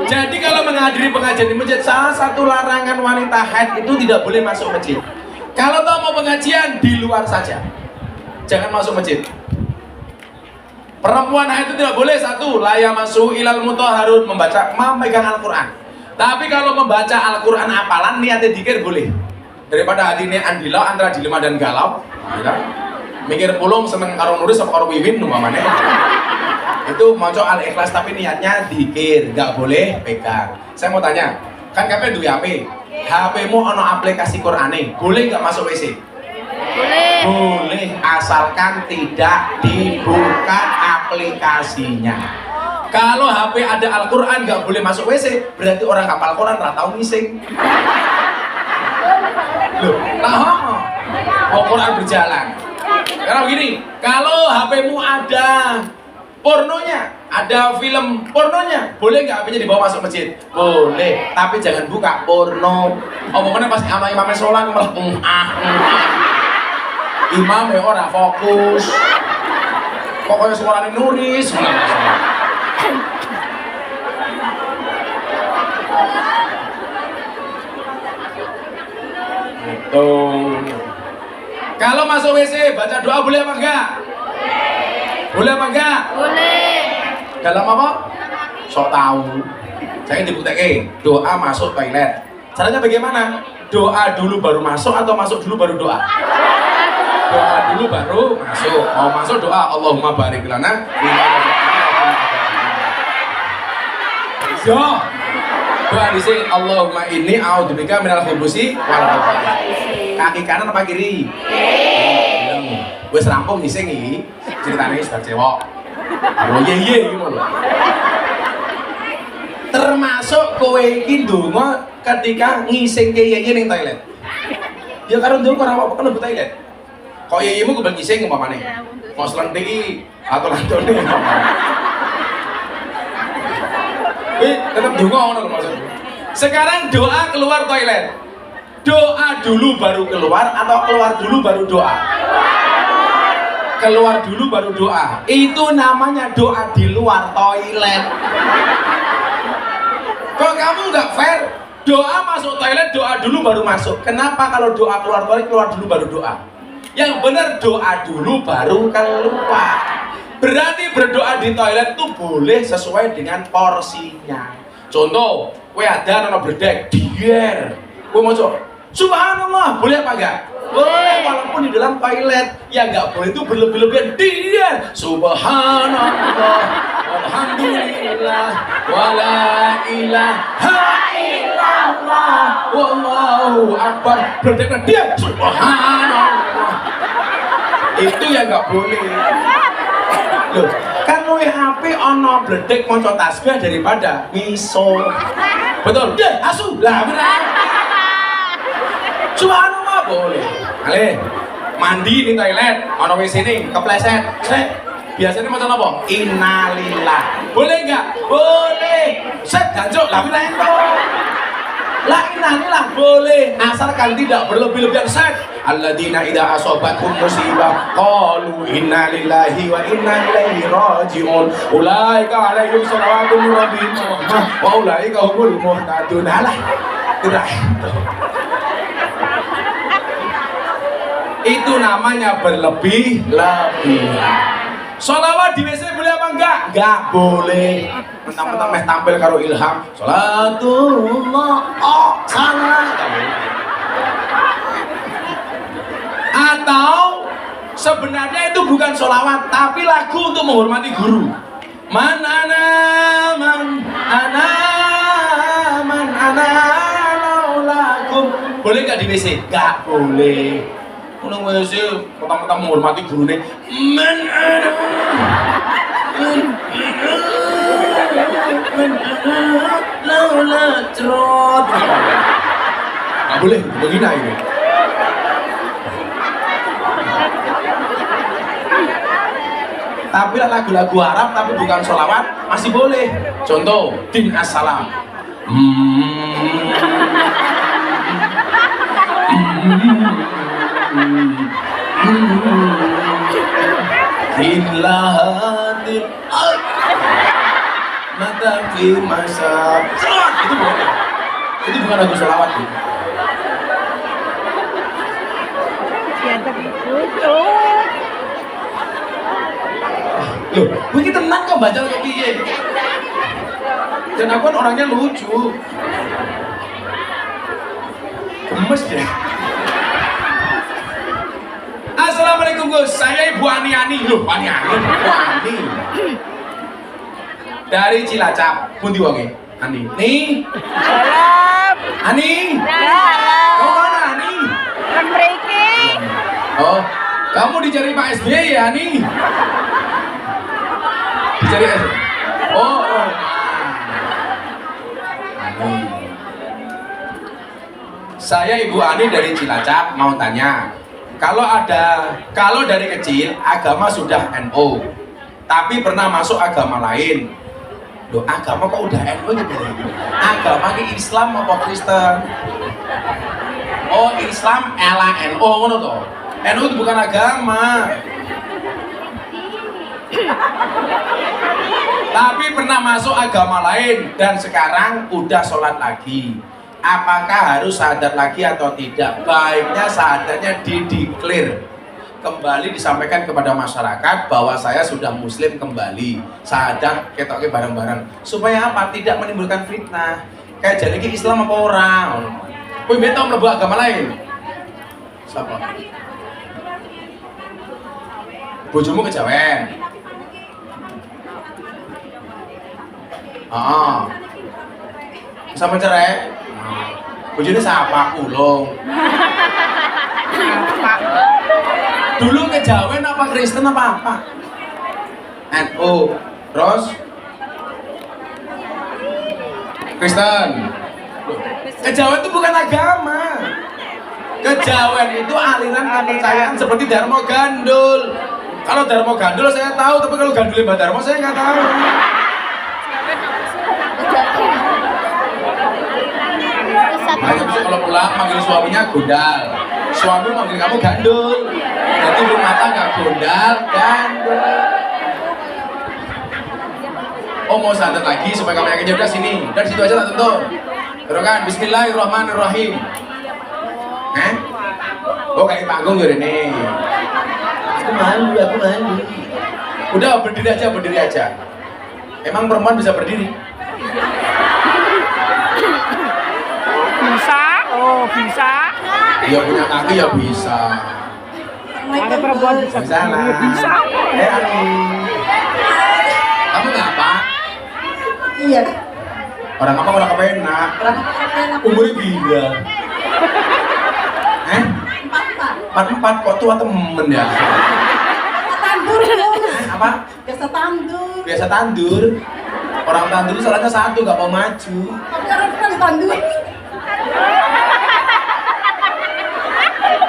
Jadi kalau menghadiri pengajian di masjid, salah satu larangan wanita haid itu tidak boleh masuk masjid. Kalau mau pengajian di luar saja, jangan masuk masjid. Perempuan haid itu tidak boleh satu, la yamassu ilal mutahharun, memegang Al-Qur'an. Tapi kalau membaca Al-Qur'an hafalan niatnya dikir boleh. Daripada hatinya andila antara dilema dan galau, ya. Mikir pulung seneng karo nulis apa karo wiwin umpamane. Itu maca Al-Ikhlas tapi niatnya dikir, nggak boleh pegang. Saya mau tanya, kan kabeh duwe HP. HP-mu ono aplikasi Qur'ane, boleh nggak masuk WC? Boleh. Boleh, asalkan tidak dibuka aplikasinya. Kalau HP ada Al-Quran nggak boleh masuk WC, berarti orang hafal Quran nggak tahu ngising. Loh, Quran berjalan. Karena begini, kalau HP-mu ada pornonya, ada film pornonya, boleh nggak HP-nya dibawa masuk masjid? Boleh, tapi jangan buka porno. Omongnya pas sama imamnya sholat malah imam ya orang fokus. Pokoknya suaranya nuris. Kalau masuk WC baca doa boleh apa enggak? Boleh apa enggak? Boleh. Dalam apa? Sok tahu. Saya dibuktikan doa masuk toilet. Caranya bagaimana? Doa dulu baru masuk atau masuk dulu baru doa? Doa dulu baru masuk. Mau masuk doa Allahumma barik lana. Yo. Doa di sini Allahumma inni a'udzubika minal khubusi wal khaba'ith. Kaki kanan apa kiri? Kiri. Wis rampung ngising iki. Ceritane wis bar cewek. Oh ye ngono lho. Termasuk kowe iki ndonga ketika ngisingke ye ning toilet. Ya karo ndonga ora apa-apa kan toilet. Kok yeyemu kudu ngising umpamane. Mos lentik atau lantone. Tetap donga ngono lho maksudku. Sekarang doa keluar toilet. Doa dulu baru keluar atau keluar dulu baru doa? Keluar dulu baru doa. Itu namanya doa di luar toilet. Kok kamu nggak fair? Doa masuk toilet, doa dulu baru masuk. Kenapa kalau doa keluar toilet, keluar dulu baru doa? Yang benar doa dulu baru keluar. Berarti berdoa di toilet itu boleh sesuai dengan porsinya. Contoh, kowe ada ana bledek dier. Kowe maca subhanallah, boleh apa enggak? Boleh, walaupun di dalam toilet. Ya enggak boleh itu berlebih-lebihan dier. Subhanallah, alhamdulillah, wala ilaha illallah, wallahu akbar. Bledek dier, subhanallah. Itu ya enggak boleh. Loh, kan luwih HP ana bledek maca tasbih daripada miso. Betul? Deh, asu. Lah bener. Subhanallah boleh. Ale, mandi di toilet, ana WC ning kepleset. Set. Biasanya maca apa? Innalillah. Boleh enggak? Boleh. Set gancuk. Lah bener to. La innalillah boleh, asalkan tidak berlebih-lebihan. Set. Alladzina idza asabatkum musibah qalu inna lillahi wa inna ilaihi raji'un ulaika alaihim salawatu min rabbihim wa ulaika humul muhtadun. Alah itu namanya berlebih-lebihan. Sholawat di WC boleh apa enggak? Enggak boleh. Mentang-mentang meh tampil karo Ilham sholatullah salah. Atau sebenarnya itu bukan sholawat tapi lagu untuk menghormati guru. Man ana laulakum. Boleh nggak di WC? Nggak boleh. Kalau WC mentang-mentang menghormati gurunya. Man ana laula trot. Nggak boleh begini ini. Tapi lagu-lagu Arab tapi bukan sholawat masih boleh. Contoh, din assalam. Inlahadir mataki masab. Itu boleh. Itu bukan lagu sholawat. Ya tapi lucu. Loh, gue ini tenang kok baca kok piye. Dan aku kan orangnya lucu. Gemes deh. Assalamualaikum Gus, saya Ibu Ani. Loh, Ani. Dari Cilacap, pundi wonge? Ani. Nih. Salam. Ani. Salam. Kamu mana Ani? Kan mriki. Oh, kamu dicari Pak SBY ya Ani? Dicari SBY. Oh. Ani. Saya Ibu Ani dari Cilacap mau tanya. Kalau dari kecil agama sudah NU, tapi pernah masuk agama lain. Loh, agama kok udah NU gitu? Agama ini Islam apa Kristen? Oh, Islam ela NU ngono to. NU itu bukan agama. Tapi pernah masuk agama lain dan sekarang udah sholat lagi. Apakah harus syahadat lagi atau tidak? Baiknya syahadatnya dideklar. Kembali disampaikan kepada masyarakat bahwa saya sudah muslim kembali. Syahadat ketoknya bareng-bareng. Supaya apa? Tidak menimbulkan fitnah. Kayak jadi ini Islam apa orang? Kowe mbek tau mlebu agama lain? Siapa? Bojomu kejawen. Sama cerai? Bojone siapa? Ulung. Dulu kejawen apa Kristen apa? NU. Terus? Kristen. Kejawen itu bukan agama. Kejawen itu aliran kepercayaan seperti Darmo Gandul. Kalau Darmo Gandul saya tahu, tapi kalau Gandul Mbak Darmo saya nggak tahu. Hanya bisa kalau pulang manggil suaminya gondal, suami manggil kamu gandul. Jadi rumah tangga gondal, gandul. Oh mau sadar lagi supaya kamu yakin udah sini, dari situ aja lah tentu. Teruskan Bismillahirrahmanirrahim. Oh kayak panggung ya ini. Aku malu. Udah berdiri aja. Emang perempuan bisa berdiri? Bisa. Oh, bisa. Iya punya kaki ya bisa. Ada perempuan bisa. Bisa. Ani. Kamu ngapa? Iya. Orang apa orang kepenak? Umurnya bila? 44 kok tua temen ya? Tandur terus. Apa? Biasa tandur. Biasa tandur. Orang tandur salahnya satu gak mau maju. Tapi orang kan tandur.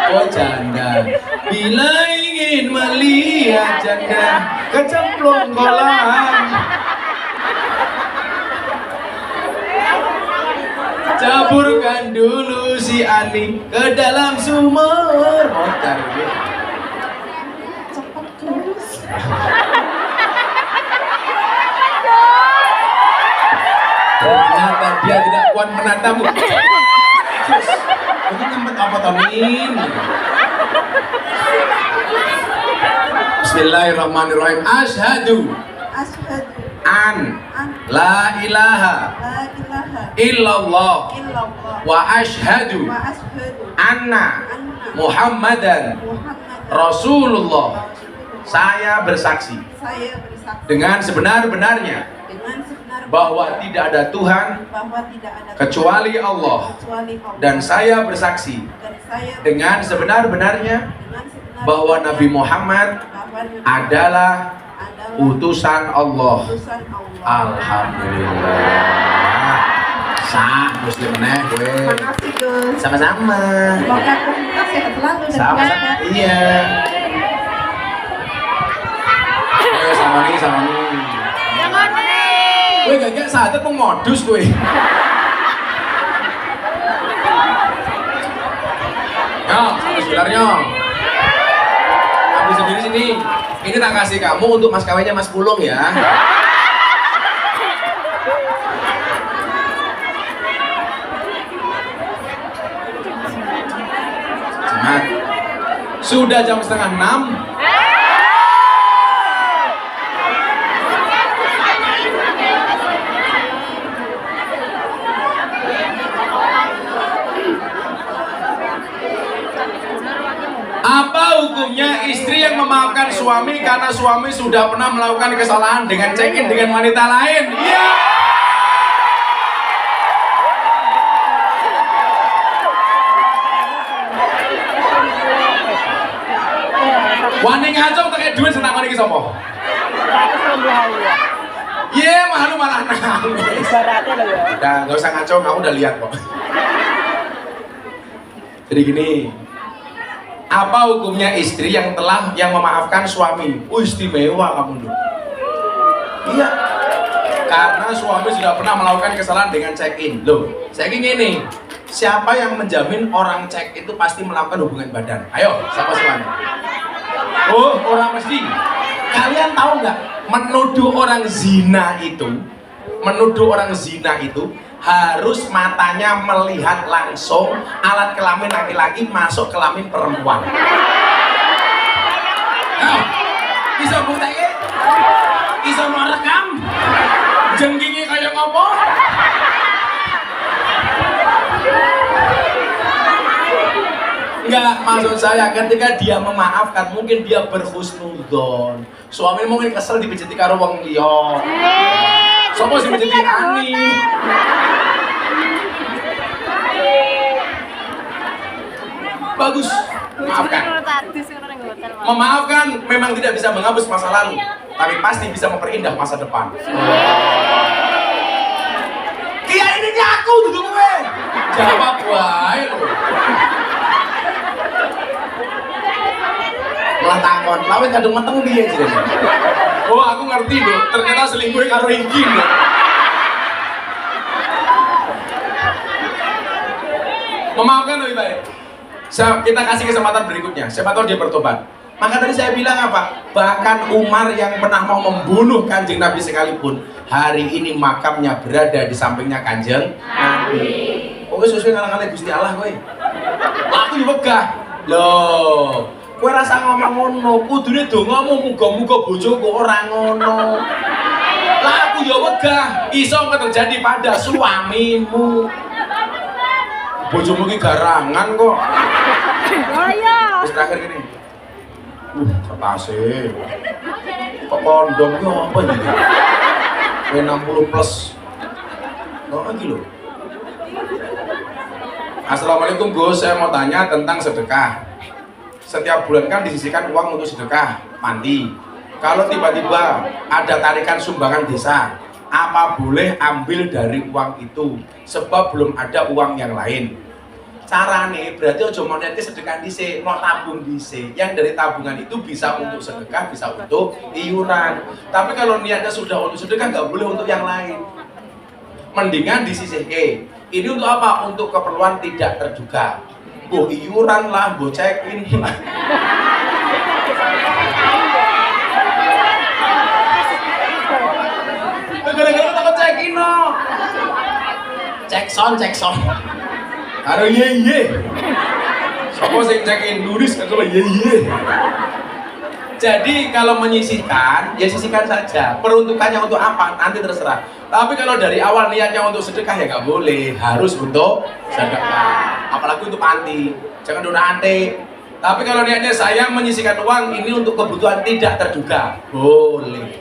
Oh janda. Bila ingin melihat janda kecemplung kolam, caburkan dulu si Ani ke dalam sumur. Motor dia. Cepat terus. Ternyata dia tidak kuat menatapmu. Ini tempat apa Tomin? Bismillahirrahmanirrahim. Asyhadu Asyhadu an an la ilaha la ilaha illallah illallah wa asyhadu wa asyhadu anna anna Muhammadan Muhammadan Rasulullah. Saya bersaksi saya bersaksi dengan sebenar-benarnya dengan sebenar bahwa tidak ada Tuhan bahwa tidak ada kecuali Allah, kecuali Allah, dan saya bersaksi dan saya dengan sebenar-benarnya dengan sebenar bahwa Nabi Muhammad bahwa Nabi adalah adalah utusan Allah. utusan Allah. Alhamdulillah. Sah muslim neh gue. Makasih Gus. Sama-sama. Semoga kita sehat selalu dan Sama-sama. sehat. Iya. Ayo, Sangoni, sangoni. Jangan nih. Kowe gak sadar mau modus kowe. Nyong, sebenarnya. Ambil sendiri sini. Ini tak kasih kamu untuk mas kawinnya Mas Pulung ya. Semangat. Sudah jam 5:30. Apa hukumnya istri yang memaafkan suami karena suami sudah pernah melakukan kesalahan dengan check-in dengan wanita lain? Iya. Wani ngacung tak kayak duit senang wani ke sopo? Iya, malu malah nangis. Udah, gak usah ngacung, aku udah lihat kok. Jadi gini, apa hukumnya istri yang memaafkan suami? Istimewa kamu dulu. Iya, karena suami sudah pernah melakukan kesalahan dengan check-in. Loh, check-in ini, siapa yang menjamin orang check itu pasti melakukan hubungan badan? Ayo, siapa semuanya? Oh, orang mesti. Kalian tahu nggak? Menuduh orang zina itu harus matanya melihat langsung alat kelamin laki-laki masuk kelamin perempuan. Nah, bisa buktinya? Bisa merekam? Jengkingnya kayak ngopo? Enggak, maksud saya ketika dia memaafkan mungkin dia berhusnudzon. Suami mungkin kesel dipijiti karo wong liya. Sopo sing pijiti ani? Bagus, maafkan. Memaafkan memang tidak bisa menghapus masa lalu, tapi pasti bisa memperindah masa depan. Kia ini aku dulu gue. Jawab wae lho. Malah takon, lawan kadung meteng piye jenenge? Oh, aku ngerti lho, ternyata selingkuh karo iki lho. Memaafkan lebih baik. Kita kasih kesempatan berikutnya, siapa tahu dia bertobat. Maka tadi saya bilang apa? Bahkan Umar yang pernah mau membunuh Kanjeng Nabi sekalipun, hari ini makamnya berada di sampingnya Kanjeng Nabi. Oke, sesuai ngalang-ngalang Gusti Allah kowe. Aku yo wegah. Loh, kowe rasa ngomong ngono, kudune dongamu muga-muga bojoku ora ngono. Lah aku yo wegah, iso terjadi pada suamimu. Bojomu ki garangan kok. Oh iya. Terus terakhir gini. Kertasnya. Kok kondom ki apa iki? 60 plus. Kok lagi lho. Assalamualaikum Gus, saya mau tanya tentang sedekah. Setiap bulan kan disisihkan uang untuk sedekah panti. Kalau tiba-tiba ada tarikan sumbangan desa, apa boleh ambil dari uang itu? Sebab belum ada uang yang lain. Carane berarti ojo mau niatke sedekah dhisik, mau tabung dhisik. Yang dari tabungan itu bisa untuk sedekah, bisa untuk iuran. Tapi kalau niatnya sudah untuk sedekah, nggak boleh untuk yang lain. Mendingan disisihke. Ini untuk apa? Untuk keperluan tidak terduga. Boh iuran lah, boh check-in lah. Gara-gara takut check-in no. Cek son. Aduh ye. Sopo sing check-in nulis kan coba ye. Jadi kalau menyisihkan, ya sisihkan saja. Peruntukannya untuk apa? Nanti terserah. Tapi kalau dari awal niatnya untuk sedekah ya nggak boleh. Harus untuk sedekah. Apalagi untuk panti. Jangan donate. Tapi kalau niatnya saya menyisihkan uang ini untuk kebutuhan tidak terduga, boleh.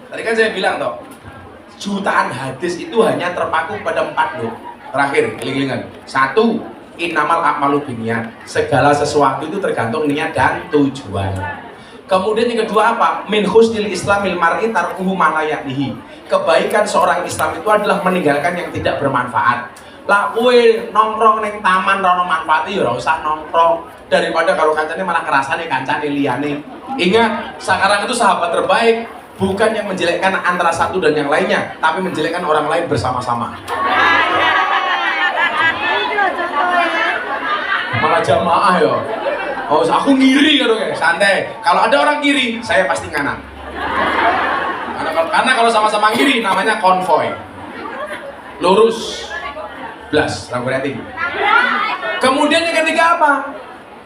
Tadi kan saya bilang toh, jutaan hadis itu hanya terpaku pada 4 loh. Terakhir, keling-kelingan. 1. Innamal a'malu binniyat. Segala sesuatu itu tergantung niat dan tujuan. Kemudian yang kedua apa? Min husnil islamil mar'i tarkuhu ma la ya'nihi. Kebaikan seorang Islam itu adalah meninggalkan yang tidak bermanfaat. Lah kowe nongkrong ning taman ora ono manfaate ya ora usah nongkrong. daripada kalau kancane malah ngerasane kancane liyane. Ingat, sekarang itu sahabat terbaik bukan yang menjelekkan antara satu dan yang lainnya, tapi menjelekkan orang lain bersama-sama. Malah jamaah ya. Oh, aku ngiri kan, santai. Kalau ada orang kiri, saya pasti nganan. Karena kalau sama-sama ngiri namanya konvoy. Lurus. Blas, berarti. Kemudian yang ketiga apa?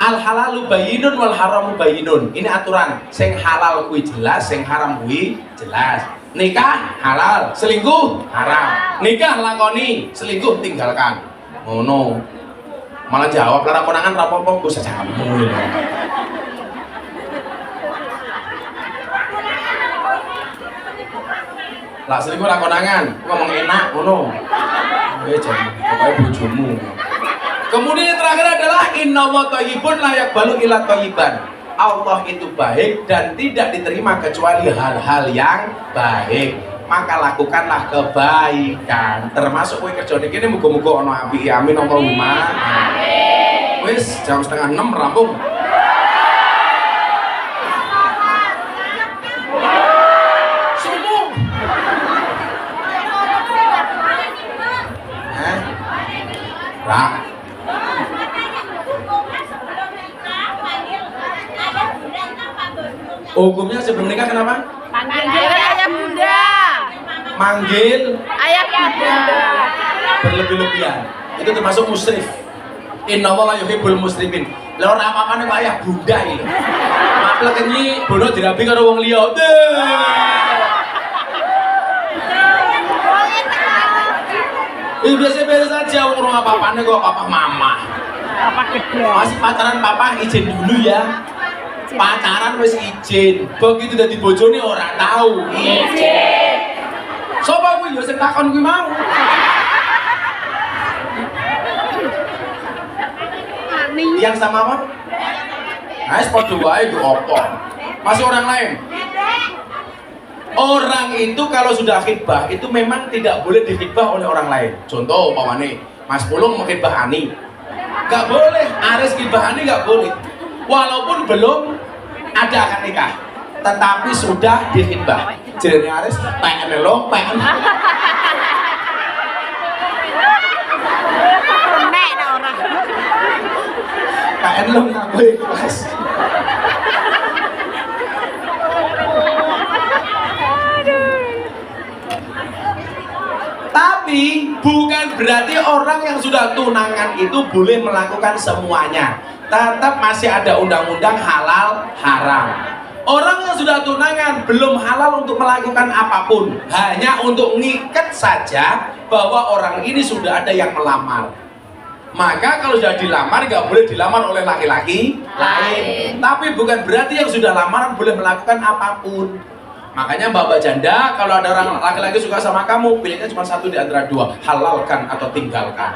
Al halalu bayyinun wal haramu bayyinun. Ini aturan. Sing halal kuwi jelas, sing haram kuwi jelas. Nikah halal, selingkuh haram. Nikah lakoni, selingkuh tinggalkan. Ngono. Malah jawab lara konangan ra apa-apa ku saja kamu. Lah selingkuh ra konangan, ngomong enak ngono. Jangan pokoknya bojomu. Kemudian yang terakhir adalah innallaha thayyibun la yaqbalu illa thayyiban. Allah itu baik dan tidak diterima kecuali hal-hal yang baik. Maka lakukanlah kebaikan. Termasuk kowe kerja niki muga-muga ana apike. Amin Allahumma. Amin. Wis jam 5:30 rampung. Subuh. Lah. Hukumnya sebelum nikah kenapa? Panggil ayah bunda. Manggil Ayah bunda. berlebih-lebihan. Itu termasuk musrif. Innallaha la yuhibbul musrifin. Lah ora apa-apane kok ayah bunda iki lho. Maklek kenyi bono dirabi karo wong liya. Itu biasa-biasa saja, orang apa-apane kok papa mama. Apa gede? Masih pacaran papa izin dulu ya. Pacaran wis izin. Begitu dadi bojone ora tahu izin. Sopo kuwi yo sing takon kuwi mau. Yang sama apa? Nah, padha wae yo apa? Masih orang lain. Orang itu kalau sudah khidbah itu memang tidak boleh dikhidbah oleh orang lain. Contoh umpamane Mas Pulung mau khidbah Ani. Gak boleh, Aris khidbah Ani gak boleh. Walaupun belum ada akad nikah, tetapi sudah dikhidbah. Jadi Aris pengen lo, pengen. Nek orang. Pengen lo ngaku ikhlas. Tapi bukan berarti orang yang sudah tunangan itu boleh melakukan semuanya. Tetap masih ada undang-undang halal haram. Orang yang sudah tunangan belum halal untuk melakukan apapun, hanya untuk ngikat saja bahwa orang ini sudah ada yang melamar. Maka kalau sudah dilamar nggak boleh dilamar oleh laki-laki lain. Tapi bukan berarti yang sudah lamaran boleh melakukan apapun. Makanya mbak janda, kalau ada orang laki-laki suka sama kamu, pilihnya cuma satu di antara dua, halalkan atau tinggalkan.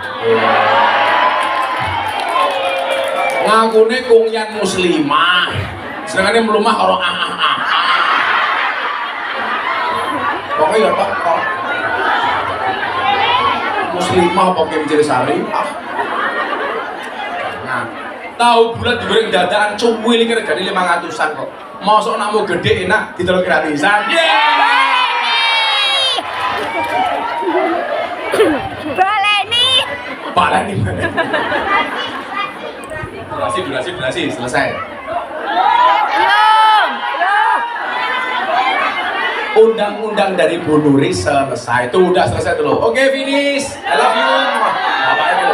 Ngakune kungyan muslimah, sedangkan melumah orang pokoknya ya pak, muslimah pakai mencari sari. Nah, tahu bulat digoreng dadaan cumu ini regane 500-an kok. Mosok nak mau gede enak ditolak gratisan. Baleni. Baleni mana? Durasi selesai. Belum. Undang-undang dari Bu Nuri selesai. Itu udah selesai dulu. Oke, finish. I love you. Bapak itu.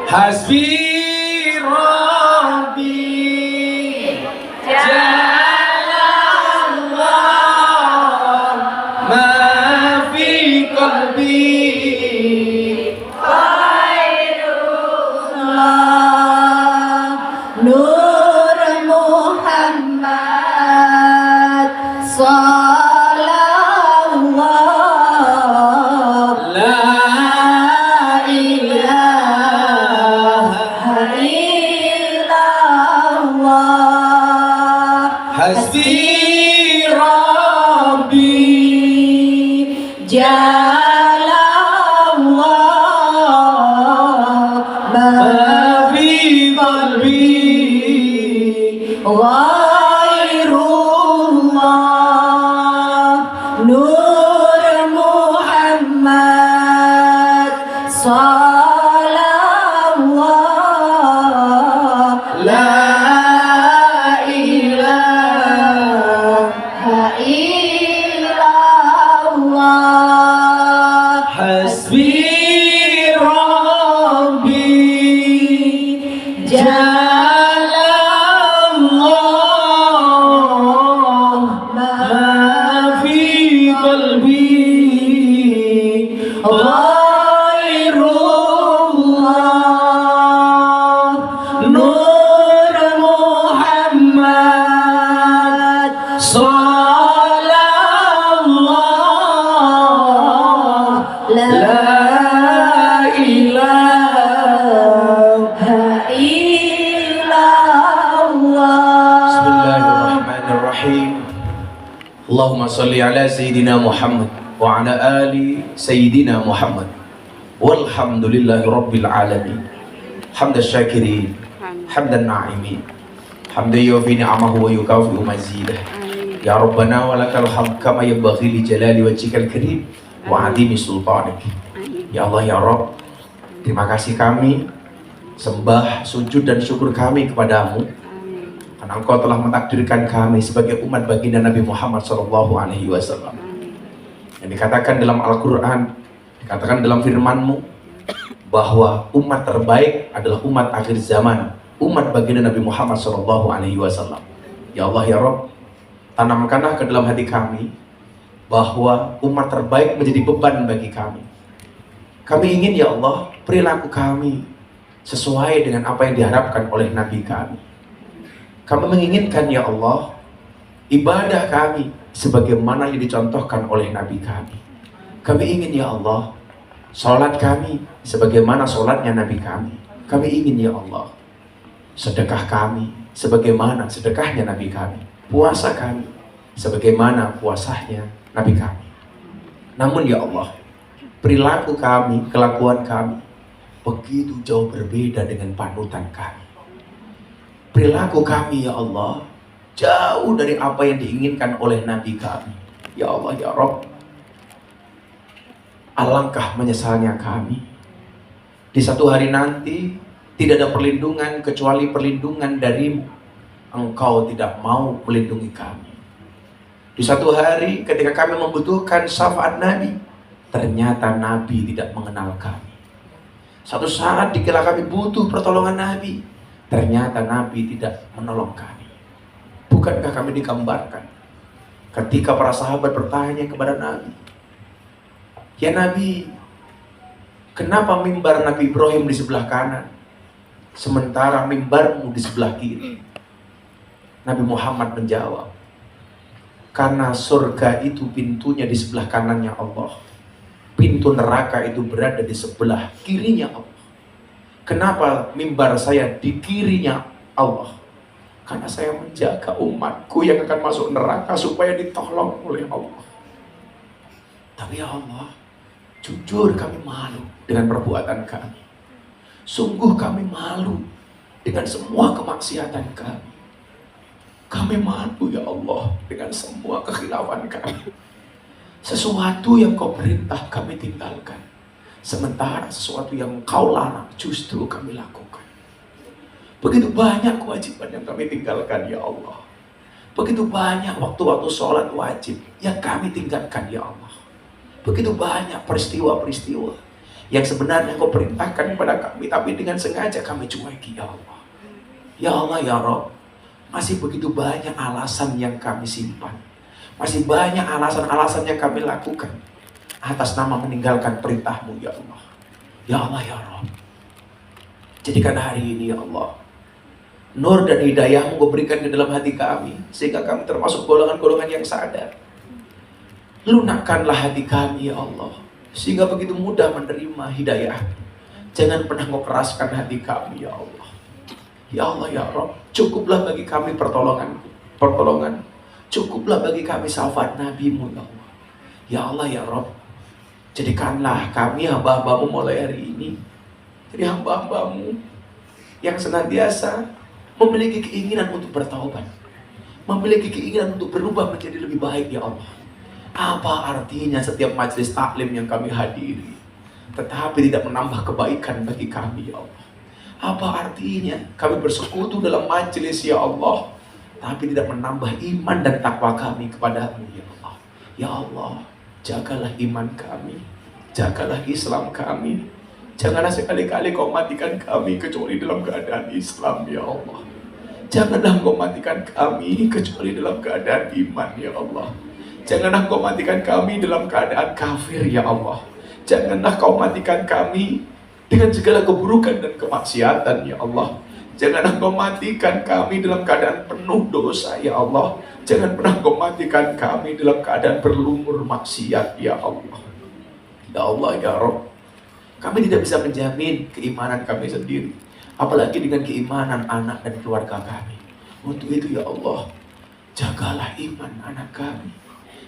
Hasbi Rabbi. Jalallah ma fi qalbi Khairullah Nur Muhammad Sallallahu la ilaha illallah hasbi rabbi Jalallah ma fi qalbi Muhammad Sallallahu La ilaha illallah hasbi rabbi jalallah ma fi qalbi ghairullah nur Muhammad sallallahu la ilaha illallah. Bismillahirrahmanirrahim. Allahumma salli ala Sayyidina Muhammad wa ala ali Sayyidina Muhammad walhamdulillahi rabbil alamin hamdan syakirin hamdan na'imin hamdan yufi ni'amahu wa yukafi mazidah ya Rabbana walakal hamd kama yanbaghi li jalali wajhikal karim wa adimi sultanik. Ya Allah ya Rabb, terima kasih kami sembah, sujud dan syukur kami kepadamu karena Engkau telah mentakdirkan kami sebagai umat baginda Nabi Muhammad SAW. Yang dikatakan dalam Al-Quran, dikatakan dalam firman-Mu bahwa umat terbaik adalah umat akhir zaman, umat baginda Nabi Muhammad SAW. Ya Allah ya Rabb, tanamkanlah ke dalam hati kami bahwa umat terbaik menjadi beban bagi kami. Kami ingin ya Allah, perilaku kami sesuai dengan apa yang diharapkan oleh Nabi kami. Kami menginginkan ya Allah, ibadah kami sebagaimana yang dicontohkan oleh Nabi kami. Kami ingin ya Allah, sholat kami sebagaimana sholatnya Nabi kami. Kami ingin ya Allah, sedekah kami sebagaimana sedekahnya Nabi kami. Puasa kami sebagaimana puasanya Nabi kami. Namun ya Allah, perilaku kami, kelakuan kami begitu jauh berbeda dengan panutan kami. Perilaku kami ya Allah jauh dari apa yang diinginkan oleh Nabi kami. Ya Allah ya Rabb, alangkah menyesalnya kami. Di satu hari nanti tidak ada perlindungan kecuali perlindungan darimu. Engkau tidak mau melindungi kami. Di satu hari ketika kami membutuhkan syafaat Nabi, ternyata Nabi tidak mengenal kami. Satu saat dikala kami butuh pertolongan Nabi, ternyata Nabi tidak menolong kami. Bukankah kami digambarkan ketika para sahabat bertanya kepada Nabi, ya Nabi, kenapa mimbar Nabi Ibrahim di sebelah kanan sementara mimbarmu di sebelah kiri? Nabi Muhammad menjawab, karena surga itu pintunya di sebelah kanannya Allah, pintu neraka itu berada di sebelah kirinya Allah. Kenapa mimbar saya di kirinya Allah? Karena saya menjaga umatku yang akan masuk neraka supaya ditolong oleh Allah. Tapi ya Allah, jujur kami malu dengan perbuatan kami. Sungguh kami malu dengan semua kemaksiatan kami. Kami malu ya Allah dengan semua kekhilafan kami. Sesuatu yang Kau perintah kami tinggalkan, sementara sesuatu yang Kau larang justru kami lakukan. Begitu banyak kewajiban yang kami tinggalkan ya Allah. Begitu banyak waktu-waktu sholat wajib yang kami tinggalkan ya Allah. Begitu banyak peristiwa-peristiwa yang sebenarnya Kau perintahkan kepada kami, tapi dengan sengaja kami cueki ya Allah. Ya Allah ya Rabb, masih begitu banyak alasan yang kami simpan. Masih banyak alasan-alasan yang kami lakukan atas nama meninggalkan perintah-Mu ya Allah. Ya Allah ya Rabb, jadikan hari ini ya Allah nur dan hidayah-Mu Kau berikan ke dalam hati kami, sehingga kami termasuk golongan-golongan yang sadar. Lunakkanlah hati kami ya Allah, sehingga begitu mudah menerima hidayah. Jangan pernah Kau keraskan hati kami ya Allah. Ya Allah ya Rabb, cukuplah bagi kami pertolongan. Cukuplah bagi kami syafaat Nabi-Mu ya Allah. Ya Allah ya Rabb, jadikanlah kami hamba-Hamba-Mu mulai hari ini jadi hamba-Hamba-Mu yang senantiasa memiliki keinginan untuk bertaubat, memiliki keinginan untuk berubah menjadi lebih baik ya Allah. Apa artinya setiap majelis taklim yang kami hadiri tetapi tidak menambah kebaikan bagi kami ya Allah? Apa artinya kami bersekutu dalam majelis ya Allah tapi tidak menambah iman dan takwa kami kepadamu ya Allah? Ya Allah, jagalah iman kami, jagalah Islam kami. Janganlah sekali-kali kau matikan kami kecuali dalam keadaan Islam ya Allah. Janganlah kau matikan kami kecuali dalam keadaan iman ya Allah. Janganlah kau matikan kami dalam keadaan kafir ya Allah. Janganlah kau matikan kami dengan segala keburukan dan kemaksiatan ya Allah. Janganlah kau matikan kami dalam keadaan penuh dosa ya Allah. Jangan pernah kau matikan kami dalam keadaan berlumur maksiat ya Allah. Ya Allah ya Rabb, kami tidak bisa menjamin keimanan kami sendiri, apalagi dengan keimanan anak dan keluarga kami. Untuk itu ya Allah, jagalah iman anak kami,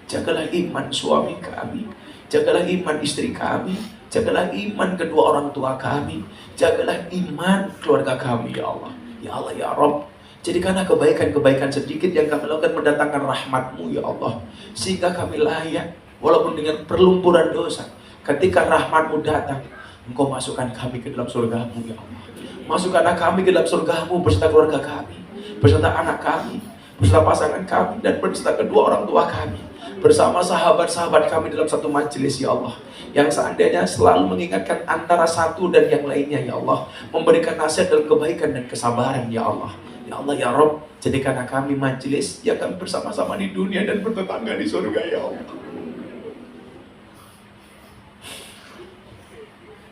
jagalah iman suami kami, jagalah iman istri kami, jagalah iman kedua orang tua kami, jagalah iman keluarga kami ya Allah. Ya Allah ya Rabb, jadikanlah kebaikan-kebaikan sedikit yang kami lakukan mendatangkan rahmat-Mu ya Allah, sehingga kami layak walaupun dengan perlumpuran dosa. Ketika rahmat-Mu datang, Engkau masukkan kami ke dalam surga-Mu ya Allah. Masukkanlah kami ke dalam surga-Mu beserta keluarga kami, beserta anak kami, beserta pasangan kami, dan beserta kedua orang tua kami, bersama sahabat-sahabat kami dalam satu majelis ya Allah, yang seandainya selalu mengingatkan antara satu dan yang lainnya ya Allah, memberikan nasihat dalam kebaikan dan kesabaran ya Allah. Ya Allah ya Rabb, jadikanlah kami majelis yang kami bersama-sama di dunia dan bertetangga di surga ya Allah.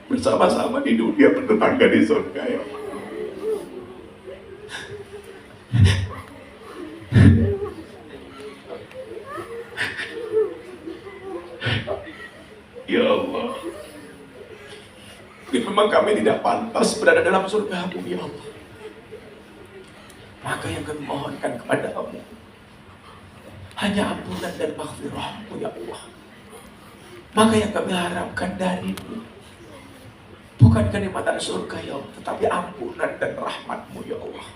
Bersama-sama di dunia bertetangga di surga ya Allah. Ya Allah, memang kami tidak pantas berada dalam surga-Mu ya Allah. Maka yang kami mohonkan kepada-Mu hanya ampunan dan maghfirah-Mu ya Allah. Maka yang kami harapkan dari-Mu bukan kenikmatan surga ya Allah, tetapi ampunan dan rahmat-Mu ya Allah.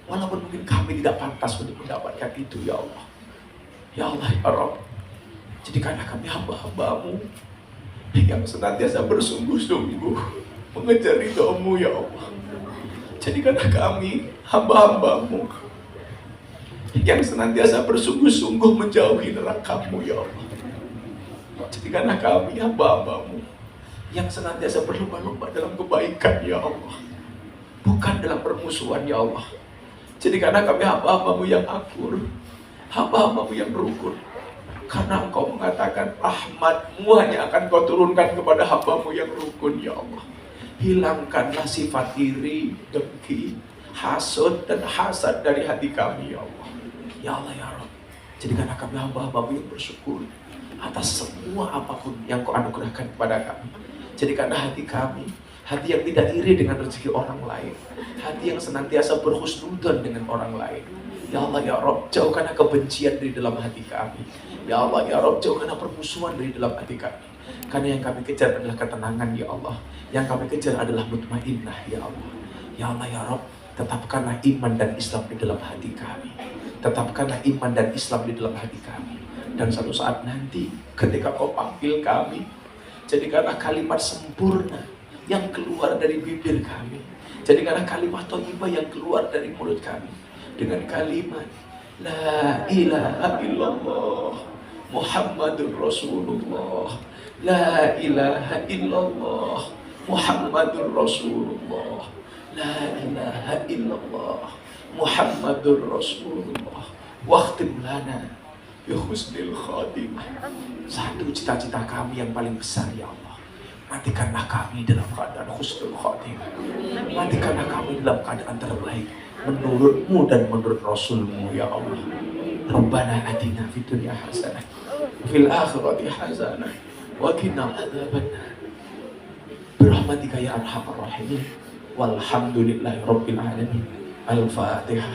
Walaupun mungkin kami tidak pantas untuk mendapatkan itu ya Allah. Ya Allah ya Rabb, jadikanlah kami hamba-hamba-Mu yang senantiasa bersungguh-sungguh mengejar ridho-Mu ya Allah. Jadikanlah kami hamba-hamba-Mu yang senantiasa bersungguh-sungguh menjauhi neraka-Mu ya Allah. Jadikanlah kami hamba-hamba-Mu yang senantiasa berlomba-lomba dalam kebaikan ya Allah, bukan dalam permusuhan ya Allah. Jadikanlah kami hamba-hamba-Mu yang akur, hamba-hamba-Mu yang rukun, karena Engkau mengatakan rahmat-Mu hanya akan Kau turunkan kepada hamba-Mu yang rukun ya Allah. Hilangkanlah sifat iri, dengki, hasud dan hasad dari hati kami ya Allah. Ya Allah ya Rabb, jadikanlah kami hamba-hamba-Mu yang bersyukur atas semua apapun yang Kau anugerahkan kepada kami. Jadikanlah hati kami hati yang tidak iri dengan rezeki orang lain, hati yang senantiasa berhusnudzon dengan orang lain. Ya Allah ya Rabb, jauhkanlah kebencian dari dalam hati kami. Ya Allah ya Rabb, jauhkanlah permusuhan dari dalam hati kami. Karena yang kami kejar adalah ketenangan ya Allah, yang kami kejar adalah mutmainnah ya Allah. Ya Allah ya Rabb, tetapkanlah iman dan Islam di dalam hati kami. Tetapkanlah iman dan Islam di dalam hati kami. Dan satu saat nanti ketika Kau panggil kami, jadikanlah kalimat sempurna yang keluar dari bibir kami. Jadikanlah kalimat thayyibah yang keluar dari mulut kami dengan kalimat La ilaha illallah Muhammadur Rasulullah. La ilaha illallah Muhammadur Rasulullah. La ilaha illallah Muhammadur Rasulullah. Wakhtim lana bi husnil khatimah. Satu cita-cita kami yang paling besar ya Allah, matikanlah kami dalam keadaan husnul khatimah. Matikanlah kami dalam keadaan terbaik menurut-Mu dan menurut Rasul-Mu ya Allah. Rabbana atina fid dunya hasanah fil akhirati hasanah wa qina adzabannar. Birahmatika ya arhamar rahimin. Walhamdulillahi rabbil alamin. Al-Fatihah.